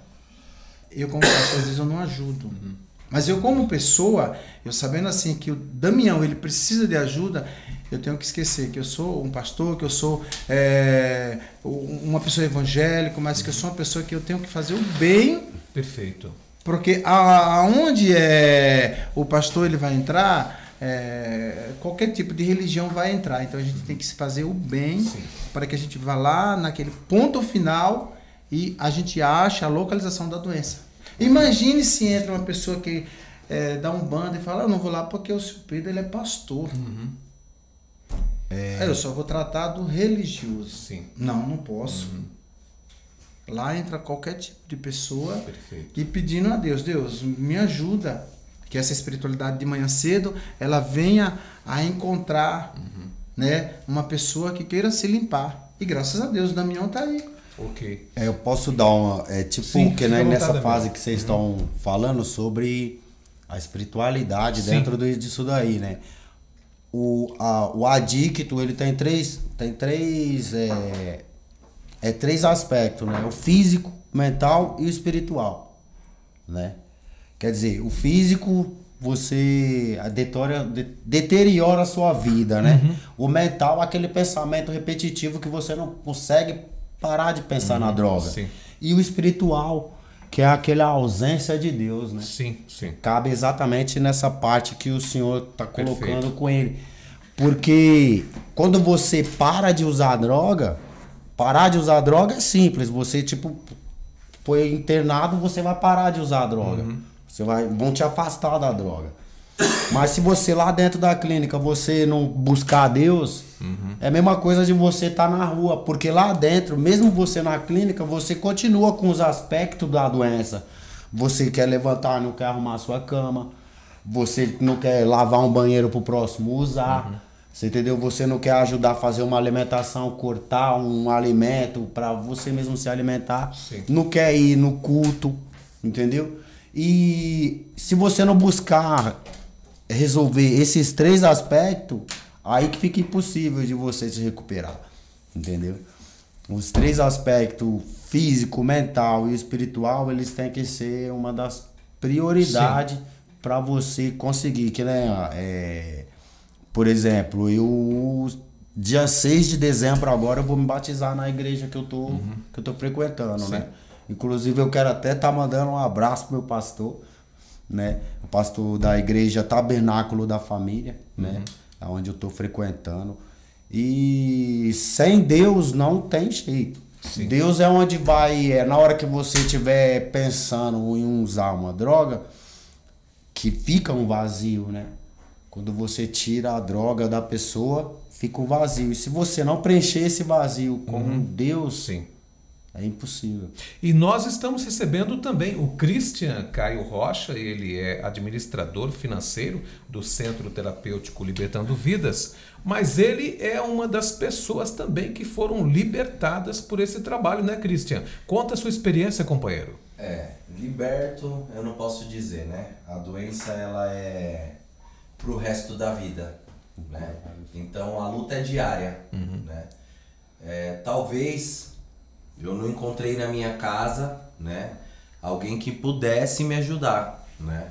eu como pastor, às vezes eu não ajudo. Mas eu como pessoa, eu sabendo assim que o Damião ele precisa de ajuda, eu tenho que esquecer que eu sou um pastor, que eu sou uma pessoa evangélica, mas que eu sou uma pessoa que eu tenho que fazer o bem. Perfeito. Porque aonde o pastor ele vai entrar, qualquer tipo de religião vai entrar. Então a gente tem que se fazer o bem para que a gente vá lá naquele ponto final e a gente ache a localização da doença. Imagine se entra uma pessoa que dá um bando e fala, eu não vou lá porque o seu Pedro ele é pastor. Eu só vou tratar do religioso. Sim. Não posso. Lá entra qualquer tipo de pessoa. Perfeito. E pedindo a Deus, Deus, me ajuda. Que essa espiritualidade de manhã cedo, ela venha a encontrar né, uma pessoa que queira se limpar. E graças a Deus, o Damião tá aí. Ok. Eu posso dar uma... Sim, que né, nessa vontade, fase que vocês estão falando sobre a espiritualidade dentro disso daí, né? O adicto, ele tem três aspectos, né? O físico, mental e o espiritual, né? Quer dizer, o físico, você deteriora a sua vida, né? O mental, aquele pensamento repetitivo que você não consegue parar de pensar na droga. Sim. E o espiritual, que é aquela ausência de Deus, né? Sim. Cabe exatamente nessa parte que o senhor está colocando com ele. Porque quando você para de usar droga, parar de usar droga é simples. Você, foi internado, você vai parar de usar a droga. Vão te afastar da droga. Mas se você lá dentro da clínica, você não buscar Deus, é a mesma coisa de você estar na rua. Porque lá dentro, mesmo você na clínica, você continua com os aspectos da doença. Você quer levantar, não quer arrumar a sua cama. Você não quer lavar um banheiro pro próximo usar. Você entendeu? Você não quer ajudar a fazer uma alimentação, cortar um alimento para você mesmo se alimentar. Sim. Não quer ir no culto, entendeu? E se você não buscar resolver esses três aspectos, aí que fica impossível de você se recuperar, entendeu? Os três aspectos, físico, mental e espiritual, eles têm que ser uma das prioridades para você conseguir. Que, né, por exemplo, dia 6 de dezembro agora eu vou me batizar na igreja que eu tô frequentando, né? Inclusive eu quero até estar mandando um abraço pro meu pastor, né? O pastor da igreja Tabernáculo da Família, né? Onde eu tô frequentando. E sem Deus não tem jeito. Sim. Deus é onde vai, na hora que você estiver pensando em usar uma droga, que fica um vazio, né? Quando você tira a droga da pessoa, fica um vazio. E se você não preencher esse vazio com Deus, é impossível. E nós estamos recebendo também o Christian Caio Rocha, ele é administrador financeiro do Centro Terapêutico Libertando Vidas, mas ele é uma das pessoas também que foram libertadas por esse trabalho, né, Christian? Conta a sua experiência, companheiro. Liberto, eu não posso dizer, né? A doença, ela é pro resto da vida, né? Então a luta é diária, né? Talvez eu não encontrei na minha casa, né, alguém que pudesse me ajudar, né?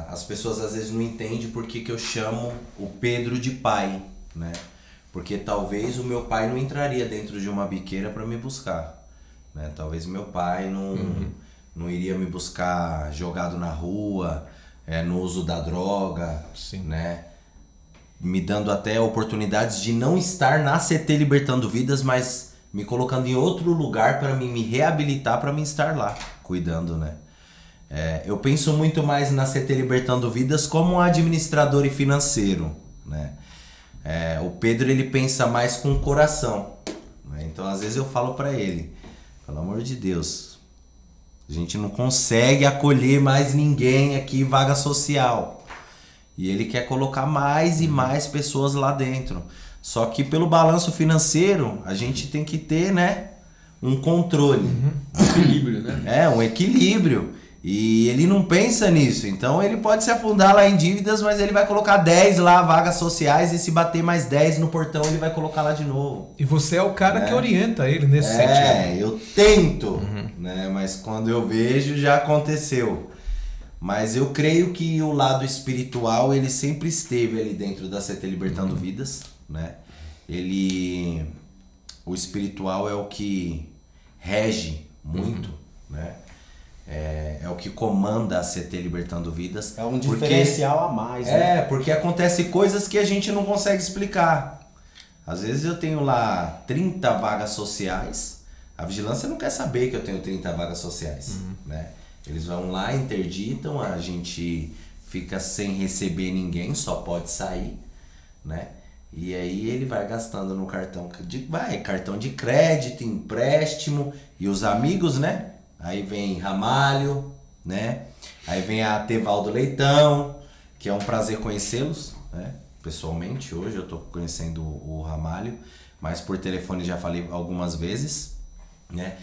As pessoas às vezes não entendem por que eu chamo o Pedro de pai, né? Porque talvez o meu pai não entraria dentro de uma biqueira para me buscar, né? Talvez meu pai não iria me buscar jogado na rua, no uso da droga, né? Me dando até oportunidades de não estar na CT Libertando Vidas, mas me colocando em outro lugar para me reabilitar, para mim estar lá, cuidando, né? Eu penso muito mais na CT Libertando Vidas como um administrador e financeiro, né? O Pedro, ele pensa mais com o coração, né? Então às vezes eu falo para ele, pelo amor de Deus, a gente não consegue acolher mais ninguém aqui, vaga social. E ele quer colocar mais e mais pessoas lá dentro. Só que pelo balanço financeiro, a gente tem que ter, né, um controle. Um equilíbrio, né? Um equilíbrio. E ele não pensa nisso. Então ele pode se afundar lá em dívidas, mas ele vai colocar 10 lá, vagas sociais, e se bater mais 10 no portão, ele vai colocar lá de novo. E você é o cara que orienta ele nesse sentido. Eu tento, né? Mas quando eu vejo, já aconteceu. Mas eu creio que o lado espiritual, ele sempre esteve ali dentro da CT Libertando Vidas, né? O espiritual é o que rege muito, né? é o que comanda a CT Libertando Vidas. É um diferencial a mais, né? Porque acontece coisas que a gente não consegue explicar. Às vezes eu tenho lá 30 vagas sociais, a vigilância não quer saber que eu tenho 30 vagas sociais, né? Eles vão lá, interditam, a gente fica sem receber ninguém, só pode sair, né? E aí ele vai gastando no cartão de crédito, empréstimo, e os amigos, né? Aí vem Ramalho, né? Aí vem a Tevaldo Leitão, que é um prazer conhecê-los, né? Pessoalmente, hoje eu tô conhecendo o Ramalho, mas por telefone já falei algumas vezes, né?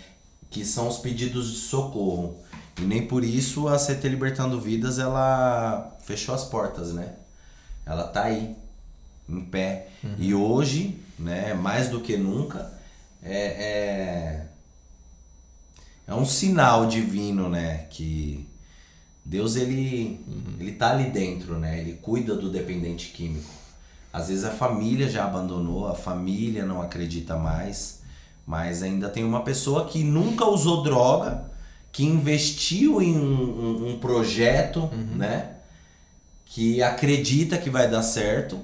Que são os pedidos de socorro. E nem por isso a CT Libertando Vidas, ela fechou as portas, né? Ela tá aí, em pé. E hoje, né, mais do que nunca, é um sinal divino, né? Que Deus, ele tá ali dentro, né? Ele cuida do dependente químico. Às vezes a família já abandonou, a família não acredita mais, mas ainda tem uma pessoa que nunca usou droga, que investiu em um projeto, né? Que acredita que vai dar certo,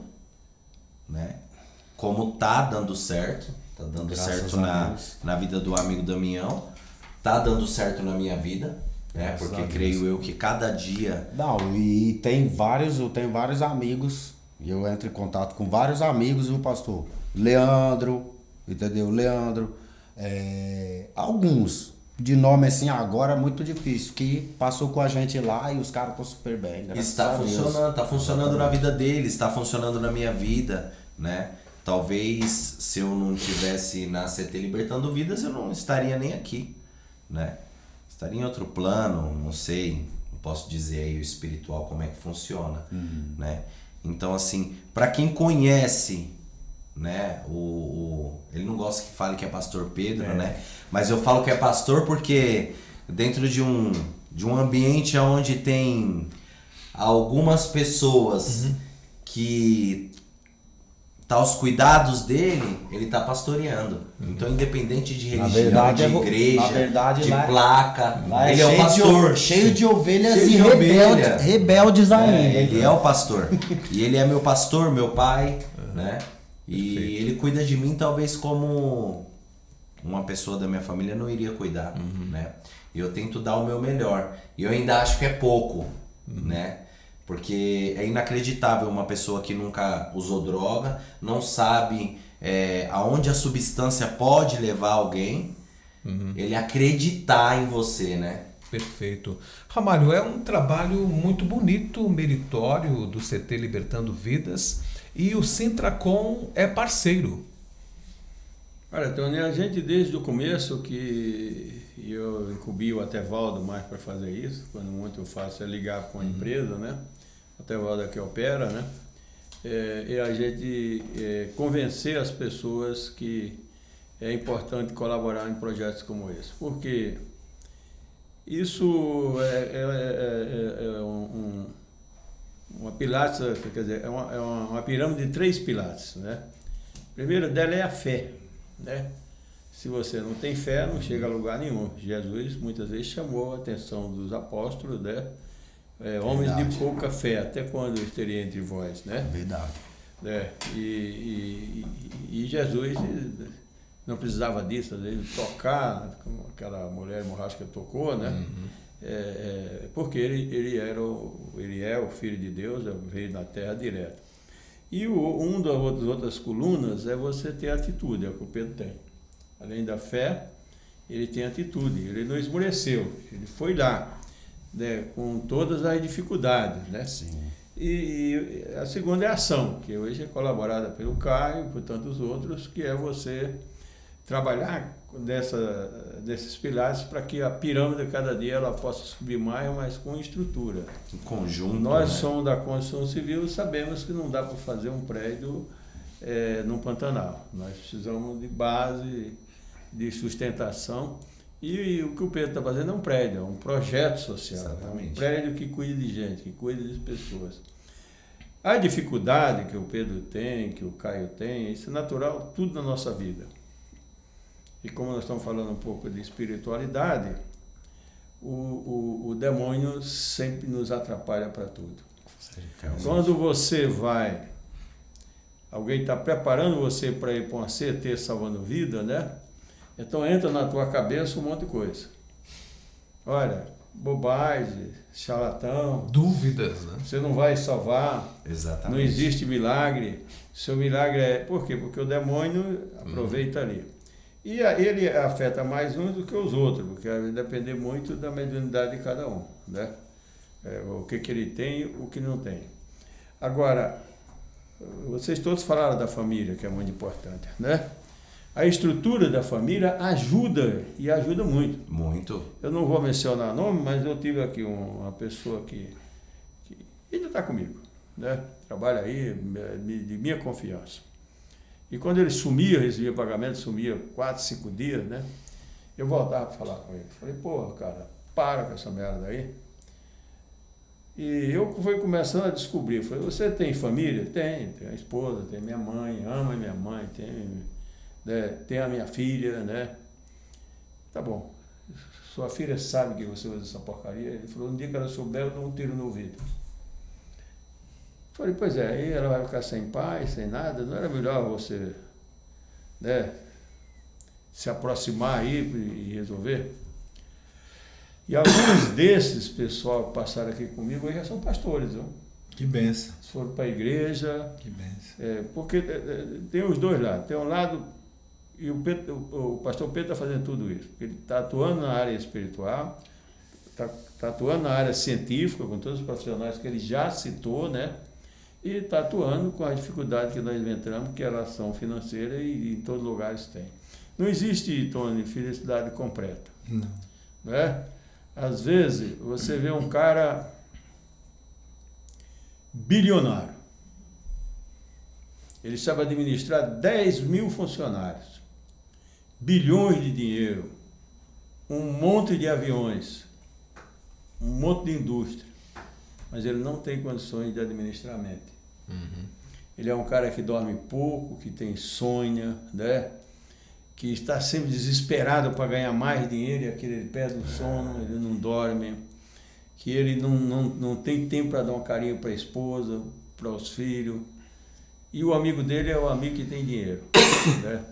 né? Como tá dando certo, tá dando Graças certo a Deus. na vida do amigo Damião, tá dando certo na minha vida, né? Graças Porque a Deus. creio eu que cada dia... Não, e eu tenho vários amigos, e eu entro em contato com vários amigos, o pastor Leandro, entendeu? Leandro, alguns, de nome assim agora muito difícil, que passou com a gente lá e os caras estão super bem. Está funcionando, tá funcionando na vida deles, está funcionando na minha vida, né? Talvez se eu não tivesse na CT Libertando Vidas, eu não estaria nem aqui, né? Estaria em outro plano, não sei, não posso dizer aí o espiritual como é que funciona, né? Então assim, para quem conhece, né, ele não gosta que fale que é pastor Pedro, né? Mas eu falo que é pastor porque dentro de um ambiente onde tem algumas pessoas que tá aos cuidados dele, ele tá pastoreando. Então, independente de religião, de igreja, de placa, ele é o pastor. Cheio de ovelhas Cheio e de ovelha. rebeldes ainda. Ele é o pastor. E ele é meu pastor, meu pai, né? E ele cuida de mim talvez como uma pessoa da minha família não iria cuidar, né? E eu tento dar o meu melhor. E eu ainda acho que é pouco, né? Porque é inacreditável uma pessoa que nunca usou droga, não sabe aonde a substância pode levar alguém, ele acreditar em você, né? Perfeito. Ramalho, é um trabalho muito bonito, meritório do CT Libertando Vidas, e o Sintracom é parceiro. Olha, Tony, a gente desde o começo que eu incumbi o Atevaldo mais para fazer isso, quando muito eu faço é ligar com a empresa, né? O Atevaldo é que opera, né? E a gente convencer as pessoas que é importante colaborar em projetos como esse, porque isso uma pilates, quer dizer, é uma pirâmide de 3 pilares, né? A primeira dela é a fé, né? Se você não tem fé, não chega a lugar nenhum. Jesus muitas vezes chamou a atenção dos apóstolos, né? Homens de pouca fé, até quando eu estaria entre vós, né? Verdade. E Jesus não precisava disso, às vezes tocar, como aquela mulher hemorrágica tocou, né? Porque ele é o Filho de Deus, veio da terra direto. E das outras colunas é você ter atitude, é o que o Pedro tem. Além da fé, ele tem atitude, ele não esmoreceu, ele foi lá, né, com todas as dificuldades, né? Sim. E a segunda é a ação, que hoje é colaborada pelo Caio e por tantos outros, que é você trabalhar desses pilares para que a pirâmide cada dia ela possa subir mais, mas com estrutura. Em conjunto. Nós né? somos da construção civil, sabemos que não dá para fazer um prédio num Pantanal. Nós precisamos de base, de sustentação. E o que o Pedro está fazendo é um prédio, é um projeto social. Exatamente. É um prédio que cuida de gente, que cuida de pessoas. A dificuldade que o Pedro tem, que o Caio tem, isso é natural, tudo na nossa vida. E como nós estamos falando um pouco de espiritualidade, o demônio sempre nos atrapalha para tudo. Quando você vai, alguém está preparando você para ir para uma CT salvando vida, né? Então entra na tua cabeça um monte de coisa. Olha, bobagem, charlatão. Dúvidas, né? Você não vai salvar. Exatamente. Não existe milagre. Seu milagre é... Por quê? Porque o demônio aproveita ali. E ele afeta mais uns do que os outros, porque vai depender muito da mediunidade de cada um, né? O que ele tem, o que não tem. Agora, vocês todos falaram da família, que é muito importante, né? A estrutura da família ajuda, e ajuda muito. Muito. Eu não vou mencionar nome, mas eu tive aqui uma pessoa que ainda está comigo, né? Trabalha aí, de minha confiança. E quando ele sumia, recebia pagamento, sumia 4, 5 dias, né? Eu voltava para falar com ele. Falei, porra, cara, para com essa merda aí. E eu fui começando a descobrir. Falei, você tem família? Tem a esposa, tem minha mãe, ama minha mãe, tem a minha filha, né? Tá bom. Sua filha sabe que você usa essa porcaria? Ele falou, um dia que ela souber, eu dou um tiro no ouvido. Falei, pois é, aí ela vai ficar sem pai, sem nada, não era melhor você, né, se aproximar aí e resolver? E alguns desses pessoal que passaram aqui comigo aí já são pastores, viu? Que benção. Foram para a igreja. Que benção. Porque tem os dois lados. Tem um lado, e o pastor Pedro está fazendo tudo isso. Ele está atuando na área espiritual, está atuando na área científica, com todos os profissionais que ele já citou, né? E está atuando com a dificuldade que nós encontramos, que é a relação financeira, e em todos os lugares tem. Não existe, Tony, felicidade completa. Não. Né? Às vezes, você vê um cara bilionário. Ele sabe administrar 10 mil funcionários, bilhões de dinheiro, um monte de aviões, um monte de indústria. Mas ele não tem condições de administrar a mente. Ele é um cara que dorme pouco, que tem insônia, né? Que está sempre desesperado para ganhar mais dinheiro, e aquele ele perde o sono, ele não dorme, que ele não tem tempo para dar um carinho para a esposa, para os filhos. E o amigo dele é o amigo que tem dinheiro, né?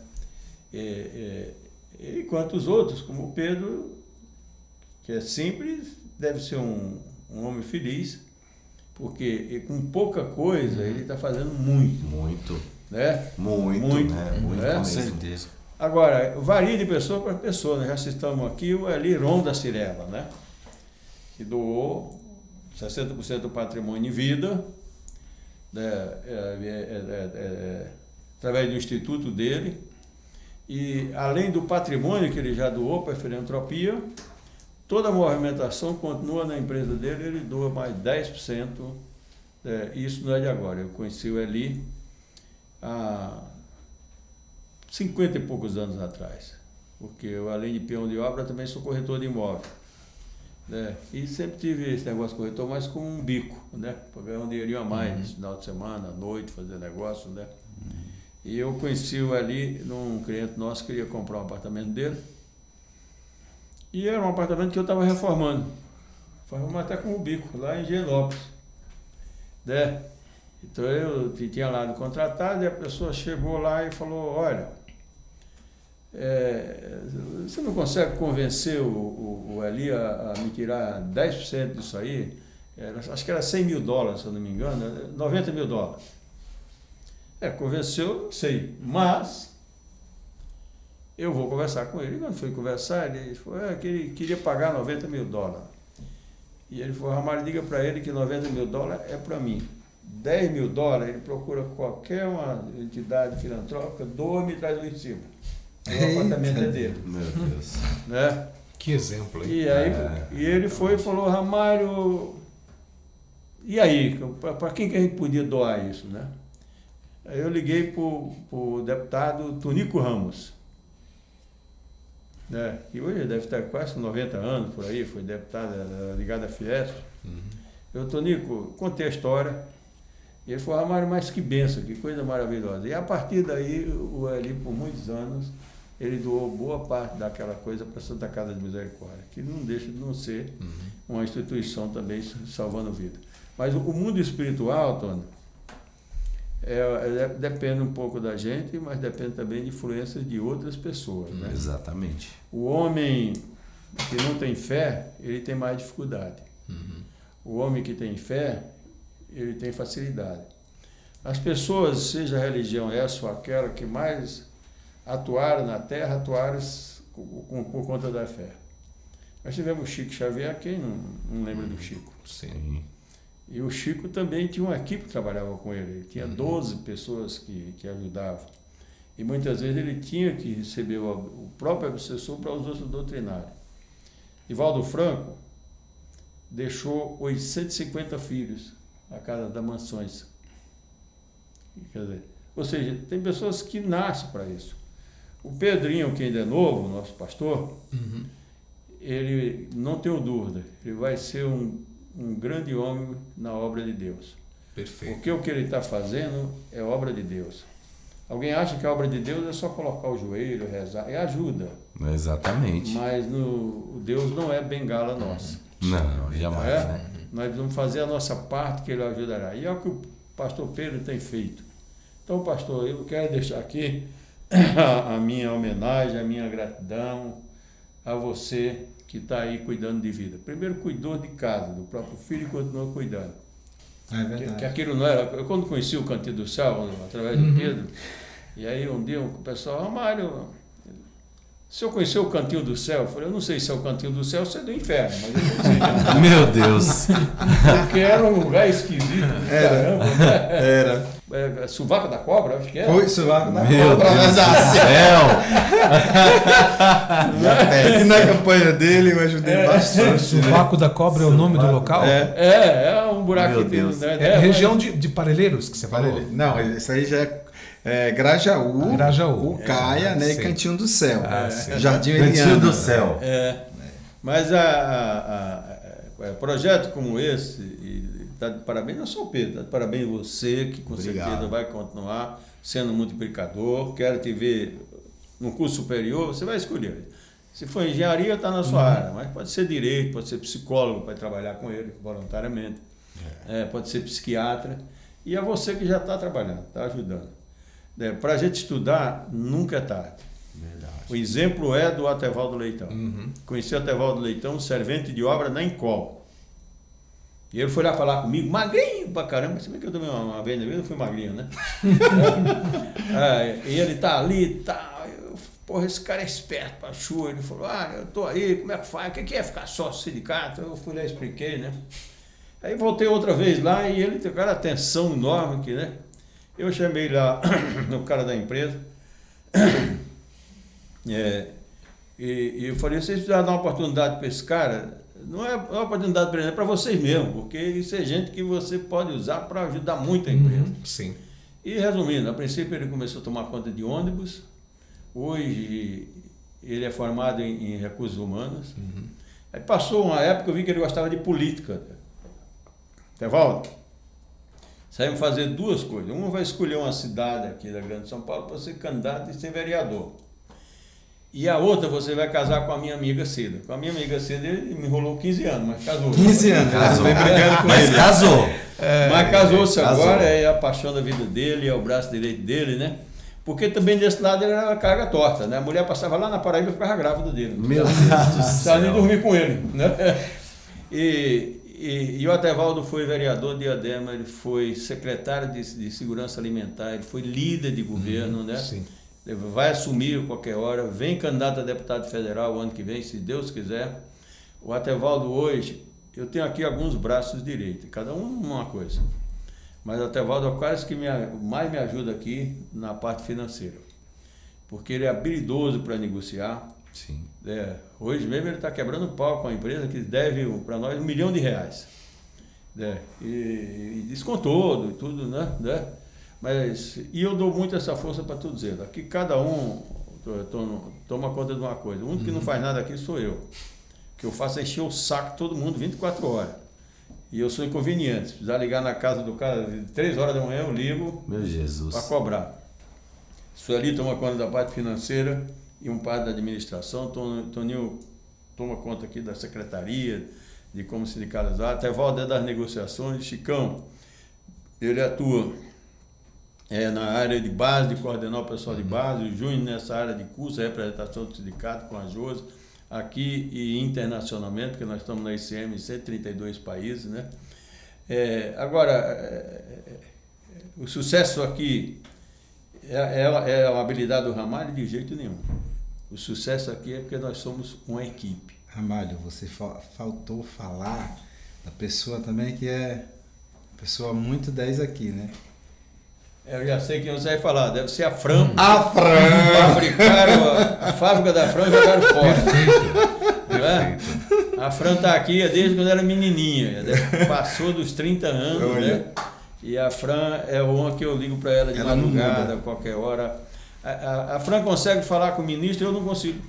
Enquanto os outros, como o Pedro, que é simples, deve ser um homem feliz, porque com pouca coisa ele está fazendo muito. Muito. Né? Muito, né? Muito, né? com certeza. Agora, varia de pessoa para pessoa. Nós já citamos aqui o Eliron da Cirela, né? Que doou 60% do patrimônio em vida, né? Através do instituto dele. E além do patrimônio que ele já doou para a filantropia, toda a movimentação continua na empresa dele, ele doa mais 10%. Isso não é de agora. Eu conheci o Eli há 50 e poucos anos atrás. Porque eu, além de peão de obra, também sou corretor de imóvel. Né? E sempre tive esse negócio de corretor, mas como um bico, né? Para ganhar um dinheirinho a mais no final de semana, à noite, fazer negócio, né? E eu conheci o Eli num cliente nosso que queria comprar um apartamento dele. E era um apartamento que eu estava reformando. Reformando até com o bico, lá em Higienópolis. Né? Então eu tinha lá no contratado e a pessoa chegou lá e falou, olha, você não consegue convencer o Eli a me tirar 10% disso aí? Acho que era $100 mil, se eu não me engano, $90 mil. Convenceu, não sei, mas eu vou conversar com ele. E quando fui conversar, ele falou que ele queria pagar $90 mil. E ele falou, Ramalho, diga para ele que $90 mil é para mim. $10 mil, ele procura qualquer uma entidade filantrópica, doa e me traz um em cima. O apartamento é dele. Meu Deus. Né? Que exemplo, hein? E aí, e ele foi e falou, Ramalho, e aí, para quem que a gente podia doar isso, né? Aí eu liguei para o deputado Tonico Ramos, né? E hoje ele deve estar quase com 90 anos por aí, foi deputado ligado à Fiesp. Eu, Tonico, contei a história. E ele falou, Ramalho, mas que benção, que coisa maravilhosa. E a partir daí, o Eli, por muitos anos, ele doou boa parte daquela coisa para a Santa Casa de Misericórdia, que não deixa de não ser uma instituição também salvando vida. Mas o mundo espiritual, Tony, depende um pouco da gente, mas depende também de influências de outras pessoas. Né? Exatamente. O homem que não tem fé, ele tem mais dificuldade. O homem que tem fé, ele tem facilidade. As pessoas, seja a religião essa ou aquela, que mais atuaram na Terra, atuaram por conta da fé. Nós tivemos o Chico Xavier, quem não lembra do Chico? Sim. E o Chico também tinha uma equipe que trabalhava com ele. Ele tinha 12 pessoas que ajudavam. E muitas vezes ele tinha que receber o próprio obsessor para os outros doutrinários. Divaldo Franco deixou 850 filhos a cada das mansões. Quer dizer, ou seja, tem pessoas que nascem para isso. O Pedrinho, que ainda é novo, nosso pastor, ele, não tenho dúvida, ele vai ser um grande homem na obra de Deus. Perfeito. Porque o que ele está fazendo é obra de Deus. Alguém acha que a obra de Deus é só colocar o joelho, rezar, é ajuda. Exatamente. Mas o Deus não é bengala nossa. Não, jamais, né? Nós vamos fazer a nossa parte que ele ajudará. E é o que o pastor Pedro tem feito. Então, pastor, eu quero deixar aqui a minha homenagem, a minha gratidão a você que está aí cuidando de vida. Primeiro cuidou de casa, do próprio filho, e continuou cuidando. É verdade. Que aquilo não era... Eu quando conheci o Cantinho do Céu, através do Pedro, e aí um dia o pessoal, Mário, se eu conhecer o Cantinho do Céu, eu falei, eu não sei se é o Cantinho do Céu ou se é do inferno, mas eu não sei. Meu Deus! Porque era um lugar esquisito, caramba, né? Era. Sovaco da Cobra, acho que era. Foi sovaco da Meu cobra. Deus do céu! E na campanha dele eu ajudei bastante. Sovaco da Cobra é o nome do local? É um buraquinho. Meu Deus. Né? É região de Parelheiros que você falou? Não, isso aí já é Grajaú, Grajaú. Ucaia, né, e sim. Cantinho do Céu. Sim. Jardim Cantinho Eliana. do céu. Mas projeto como esse, e tá de parabéns, não só o Pedro, tá de parabéns você, que com Obrigado. certeza vai continuar sendo multiplicador. Quero te ver no curso superior, você vai escolher. Se for engenharia, está na sua área, mas pode ser direito, pode ser psicólogo, para trabalhar com ele voluntariamente, pode ser psiquiatra. E é você que já está trabalhando, está ajudando. Para a gente estudar, nunca é tarde. Verdade. O exemplo é do Atevaldo Leitão. Conheci o Atevaldo Leitão, servente de obra na Encol. E ele foi lá falar comigo, magrinho pra caramba. Se bem que eu também uma vez na vida eu fui magrinho, né? E ele tá ali e tal. Porra, esse cara é esperto, Pachu. Ele falou, eu tô aí, como é que faz? O que é ficar sócio sindicato? Eu fui lá e expliquei, né? Aí voltei outra vez lá e ele tem aquela atenção enorme que, né? Eu chamei lá o cara da empresa e eu falei, vocês precisam dar uma oportunidade para esse cara, não é uma oportunidade para ele, é para vocês mesmo, porque isso é gente que você pode usar para ajudar muito a empresa. Sim. E resumindo, a princípio ele começou a tomar conta de ônibus, hoje ele é formado em recursos humanos. Aí passou uma época, eu vi que ele gostava de política. Tevaldo, saímos fazer duas coisas. Uma vai escolher uma cidade aqui da Grande São Paulo para ser candidato e ser vereador. E a outra, você vai casar com a minha amiga Cida. Com a minha amiga Cida, ele me enrolou 15 anos, mas casou. 15 anos, Casou. vem brigando com Mas ele. casou. Mas casou-se casou. agora, é a paixão da vida dele, é o braço direito dele, né? Porque também desse lado ele era carga torta, né? A mulher passava lá na Paraíba e ficava grávida dele. Meu Deus do Precisava nem céu. dormir com ele, né? E o Atevaldo foi vereador de Diadema, ele foi secretário de Segurança Alimentar, ele foi líder de governo, né? Sim. Ele vai assumir a qualquer hora, vem candidato a deputado federal o ano que vem, se Deus quiser. O Atevaldo hoje, eu tenho aqui alguns braços direitos, cada um uma coisa. Mas o Atevaldo é o cara que mais me ajuda aqui na parte financeira. Porque ele é habilidoso para negociar. Sim. Hoje mesmo ele está quebrando pau com a empresa que deve para nós R$1 milhão. E descontou tudo, né? E eu dou muito essa força para todos eles. Aqui cada um toma conta de uma coisa. O único que não faz nada aqui sou eu. O que eu faço é encher o saco de todo mundo 24 horas. E eu sou inconveniente. Se precisar ligar na casa do cara 3 horas da manhã, eu ligo Meu Jesus. para cobrar. Sueli toma conta da parte financeira e um parte da administração. Toninho toma conta aqui da secretaria, de como sindicalizar, até Valder das negociações. Chicão, ele atua na área de base, de coordenar o pessoal de base, o Júnior nessa área de curso, representação do sindicato com a Josi, aqui e internacionalmente, porque nós estamos na ICM em 132 países, né? Agora, o sucesso aqui é a habilidade do Ramalho de jeito nenhum. O sucesso aqui é porque nós somos uma equipe. Ramalho, você faltou falar da pessoa também que é pessoa muito 10 aqui, né? Eu já sei quem você vai falar, deve ser a Fran. A Fran! Fabricaram a fábrica da Fran e jogaram fora. Perfeito. Não é? A Fran está aqui desde quando era menininha, passou dos 30 anos, né? E a Fran é uma que eu ligo para ela de madrugada, a qualquer hora. A Fran consegue falar com o ministro, eu não consigo.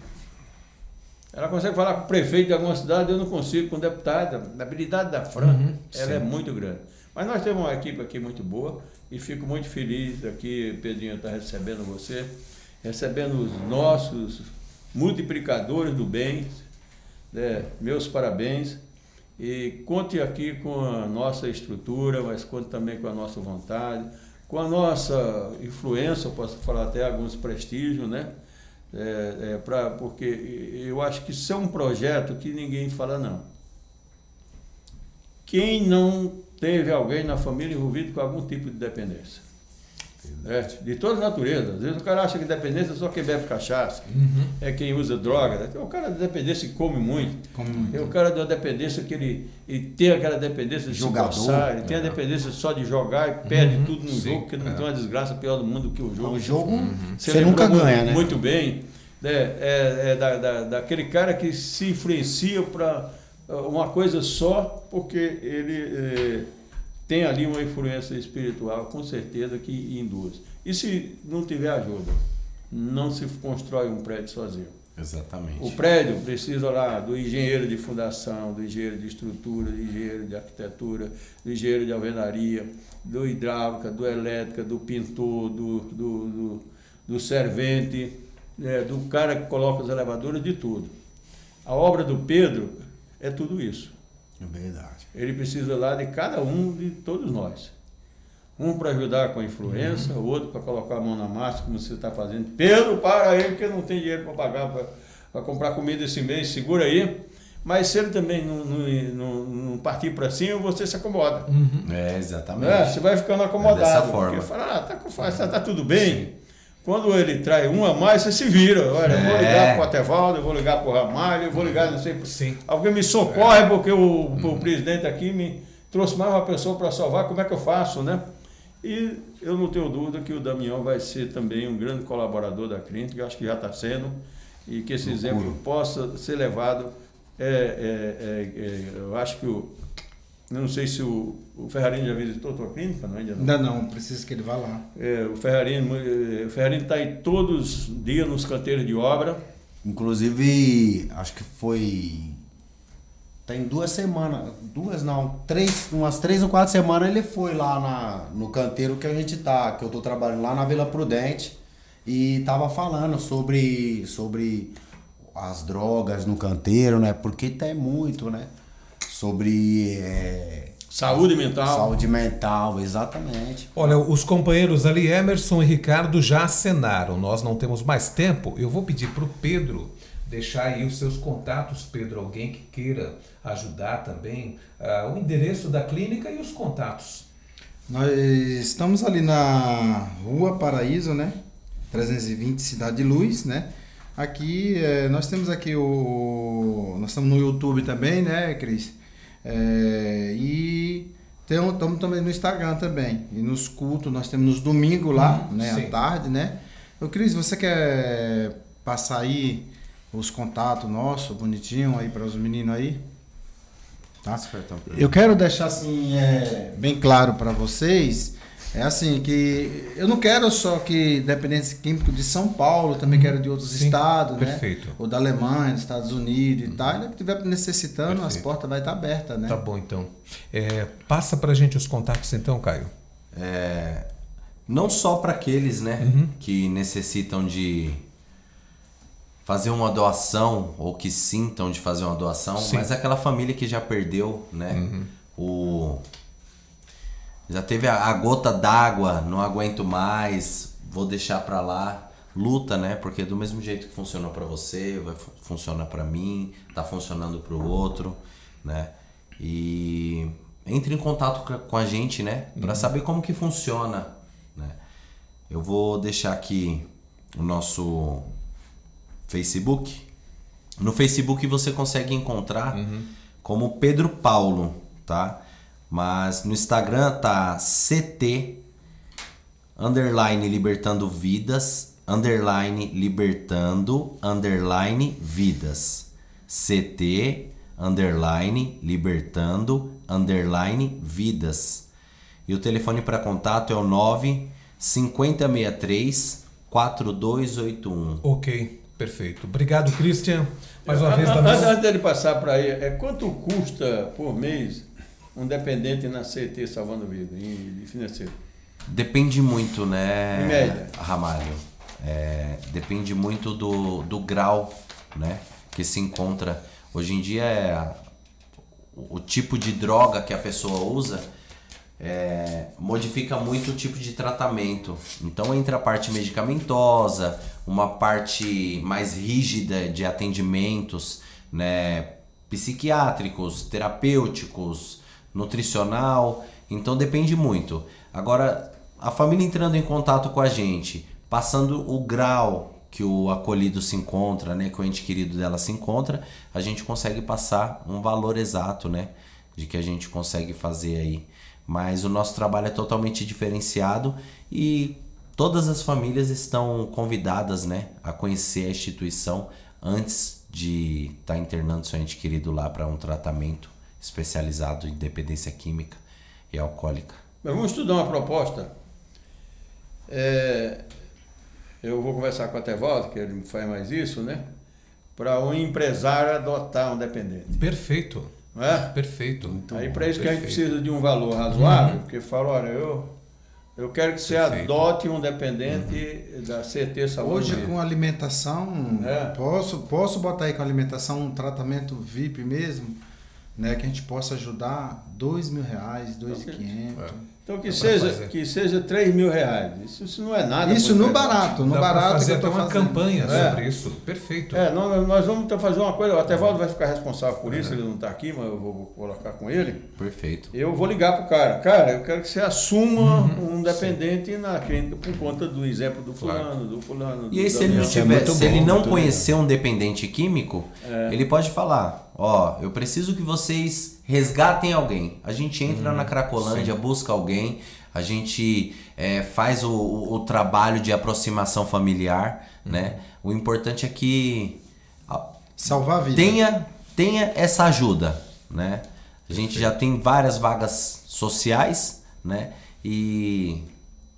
Ela consegue falar com o prefeito de alguma cidade, eu não consigo, com o deputado. A habilidade da Fran, ela é muito grande. Mas nós temos uma equipe aqui muito boa e fico muito feliz aqui, Pedrinho, está recebendo você, recebendo os nossos multiplicadores do bem. Meus parabéns. E conte aqui com a nossa estrutura, mas conte também com a nossa vontade, com a nossa influência, eu posso falar até alguns prestígios, né? Porque eu acho que isso é um projeto que ninguém fala não. Quem não teve alguém na família envolvido com algum tipo de dependência? De toda natureza. Às vezes o cara acha que dependência é só quem bebe cachaça, é quem usa droga. Tem o cara da dependência que come muito. Tem o cara da dependência que ele tem aquela dependência de jogador, se coçar, ele tem a dependência só de jogar e perde tudo no jogo, porque não tem uma desgraça pior do mundo que o jogo. O jogo você nunca ganha, né? Muito bem. Daquele cara que se influencia para uma coisa só, porque ele tem ali uma influência espiritual, com certeza, que induz. E se não tiver ajuda, não se constrói um prédio sozinho. Exatamente. O prédio precisa lá do engenheiro de fundação, do engenheiro de estrutura, do engenheiro de arquitetura, do engenheiro de alvenaria, do hidráulica, do elétrica, do pintor, do servente, do cara que coloca os elevadores, de tudo. A obra do Pedro é tudo isso. É verdade. Ele precisa lá de cada um de todos nós. Um para ajudar com a influência, o outro para colocar a mão na massa, como você está fazendo. Pedro, para aí, porque não tem dinheiro para pagar, para comprar comida esse mês, segura aí. Mas se ele também não partir para cima, você se acomoda. Exatamente. Você vai ficando acomodado. Dessa forma. Porque fala, tá tudo bem. Sim. Quando ele trai um a mais, você se vira. Olha, eu vou ligar para o Atevaldo, eu vou ligar para o Ramalho, eu vou ligar, não sei. Sim. Alguém me socorre, porque o presidente aqui me trouxe mais uma pessoa para salvar, como é que eu faço, né? E eu não tenho dúvida que o Damião vai ser também um grande colaborador da clínica, que eu acho que já está sendo, e que esse exemplo possa ser levado. Eu acho que não sei se o Ferrarino já visitou a tua clínica, não? Ainda não, preciso que ele vá lá. O Ferrarino está aí todos os dias nos canteiros de obra. Inclusive, acho que tem 2 semanas, umas 3 ou 4 semanas ele foi lá no canteiro que a gente tá, que eu tô trabalhando lá na Vila Prudente, e tava falando sobre as drogas no canteiro, né? Porque tem muito, né? Sobre saúde mental. Saúde mental, exatamente. Olha, os companheiros ali, Emerson e Ricardo, já acenaram. Nós não temos mais tempo. Eu vou pedir para o Pedro deixar aí os seus contatos, Pedro, alguém que queira ajudar também, o endereço da clínica e os contatos. Nós estamos ali na Rua Paraíso, né? 320, Cidade de Luz, né? Aqui, nós temos aqui nós estamos no YouTube também, né, Cris? E estamos também no Instagram também. E nos cultos, nós temos nos domingos lá, né, à tarde, né? Cris, você quer passar aí os contatos nossos, bonitinho aí para os meninos aí? Tá? Eu quero deixar assim, bem claro para vocês, assim, que eu não quero só que dependência química de São Paulo, também quero de outros estados, perfeito, né? Ou da Alemanha, dos Estados Unidos e tal. Que estiver necessitando, perfeito, as portas vai estar abertas, né? Tá bom, então. Passa pra gente os contatos então, Caio. Não só para aqueles, né, que necessitam de fazer uma doação ou que sintam de fazer uma doação, Sim. mas aquela família que já perdeu, né? Já teve a gota d'água, não aguento mais, vou deixar pra lá. Luta, né? Porque do mesmo jeito que funcionou pra você, vai funcionar pra mim, tá funcionando pro outro, né? E entre em contato com a gente, né? Pra saber como que funciona, né? Eu vou deixar aqui o nosso Facebook. No Facebook você consegue encontrar como Pedro Paulo, tá? Mas no Instagram tá CT _libertando vidas _libertando _vidas. CT _libertando _vidas. E o telefone para contato é o 95063 4281. Ok, perfeito. Obrigado, Christian. Mais uma vez também. Antes dele passar para aí, quanto custa por mês um dependente na CT salvando vida, em financeiro? Depende muito, né, Em média. Ramalho? Depende muito do grau, né, que se encontra. Hoje em dia, o tipo de droga que a pessoa usa modifica muito o tipo de tratamento. Então, entra a parte medicamentosa, uma parte mais rígida de atendimentos, né, psiquiátricos, terapêuticos, nutricional. Então, depende muito. Agora, a família entrando em contato com a gente, passando o grau que o acolhido se encontra, né, que o ente querido dela se encontra, a gente consegue passar um valor exato, né, de que a gente consegue fazer aí. Mas o nosso trabalho é totalmente diferenciado e todas as famílias estão convidadas, né, a conhecer a instituição antes de estar internando seu ente querido lá para um tratamento especializado em dependência química e alcoólica. Mas vamos estudar uma proposta. Eu vou conversar com o Atevaldo, que ele faz mais isso, né? Para um empresário adotar um dependente. Perfeito. Não é? Perfeito. Aí para isso que a gente Perfeito. precisa de um valor razoável, porque fala, olha, eu quero que você Perfeito. adote um dependente da CT Saúde. Hoje com alimentação, posso botar aí com alimentação um tratamento VIP mesmo, né? Que a gente possa ajudar R$2.000, R$2.500. Então Dá pra que seja R$3.000. Isso não é nada. Isso no barato, Dá pra fazer que até eu tô uma fazendo. campanha sobre isso. Perfeito. Nós vamos fazer uma coisa, o Atevaldo vai ficar responsável por isso, ele não está aqui, mas eu vou colocar com ele. Perfeito. Eu vou ligar pro cara. Cara, eu quero que você assuma um dependente na clínica por conta do exemplo do fulano, do fulano. E aí, do se ele não, Daniel. se ele não conhecer um dependente químico, ele pode falar, eu preciso que vocês resgatem alguém. A gente entra na Cracolândia, busca alguém, a gente faz o trabalho de aproximação familiar, né? O importante é que Salvar a vida. tenha essa ajuda, né? A gente já tem várias vagas sociais, né? E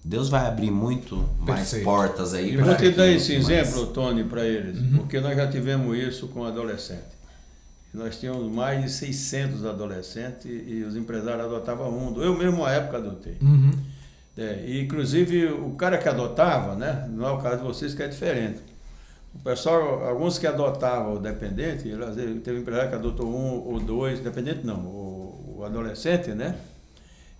Deus vai abrir muito mais Perfeito. portas aí. E vou te dar esse mais. exemplo, Tony, para eles, porque nós já tivemos isso com adolescente. Nós tínhamos mais de 600 adolescentes e os empresários adotavam um. Eu mesmo, à época, adotei. E, inclusive, o cara que adotava, né, não é o caso de vocês, que é diferente. O pessoal, alguns que adotavam o dependente, teve um empresário que adotou um ou dois, dependente não, o adolescente, né?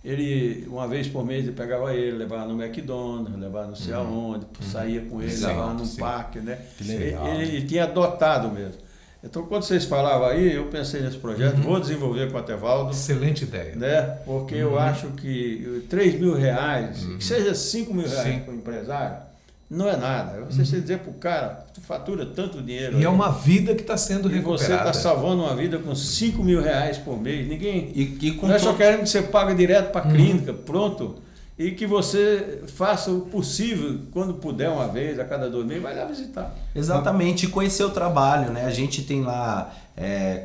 Ele, uma vez por mês, ele pegava ele, levava no McDonald's, levava não sei aonde, saía com ele, levava num parque, né? Ele tinha adotado mesmo. Então, quando vocês falavam aí, eu pensei nesse projeto, vou desenvolver com o Atevaldo. Excelente ideia. Né? Porque eu acho que R$3.000, que seja R$5.000 para o empresário, não é nada. Você dizer para o cara, tu fatura tanto dinheiro. E é uma vida que está sendo e você recuperada. está salvando uma vida com R$5.000 por mês. Ninguém. E com Nós só queremos que você pague direto para a clínica, pronto. E que você faça o possível, quando puder, uma vez, a cada 2 meses, vai lá visitar. Exatamente, e conhecer o trabalho, né? A gente tem lá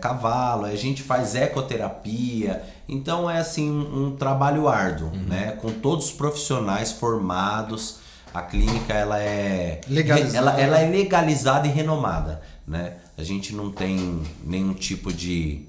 cavalo, a gente faz ecoterapia, então é assim um trabalho árduo, né? Com todos os profissionais formados, a clínica ela é legalizada. Ela é legalizada e renomada, né? A gente não tem nenhum tipo de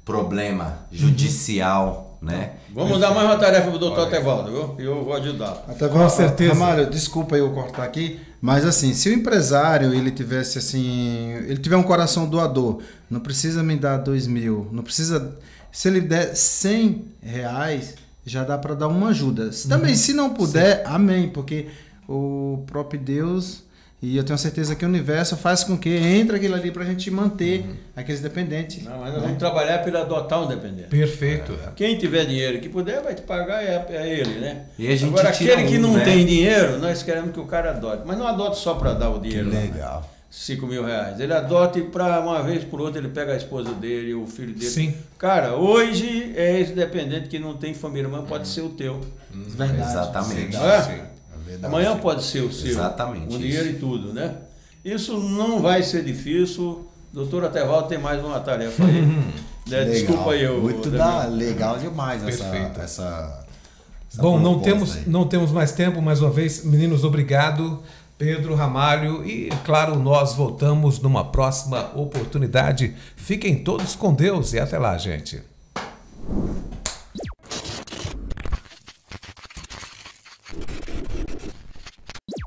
problema judicial né? Vamos dar mais uma tarefa para o doutor Atevaldo, viu? Eu vou ajudar. Com certeza. Ramalho, desculpa eu cortar aqui, mas assim, se o empresário ele tivesse assim, ele tiver um coração doador, não precisa me dar 2.000, não precisa, se ele der R$100, já dá para dar uma ajuda. Também, se não puder, amém, porque o próprio Deus, e eu tenho certeza que o universo faz com que entre aquilo ali para a gente manter aqueles dependentes. Não, mas nós vamos trabalhar para adotar um dependente. Perfeito. Quem tiver dinheiro que puder vai te pagar é ele, né? E a gente agora, tira aquele que não né? tem dinheiro, nós queremos que o cara adote. Mas não adote só para dar o dinheiro. Que legal. R$5.000. Ele adote para uma vez por outra, ele pega a esposa dele, o filho dele. Sim. Cara, hoje é esse dependente que não tem família, mas pode ser o teu. Verdade. Exatamente. Não é? É verdade. Amanhã pode ser o seu. Exatamente, Com dinheiro isso. e tudo, né? Isso não vai ser difícil. Doutor Atevaldo tem mais uma tarefa aí. Né? Legal. Desculpa aí. Muito legal demais Perfeito. essa Bom, não proposta aí. não temos mais tempo. Mais uma vez, meninos, obrigado. Pedro, Ramalho, e claro, nós voltamos numa próxima oportunidade. Fiquem todos com Deus e até lá, gente.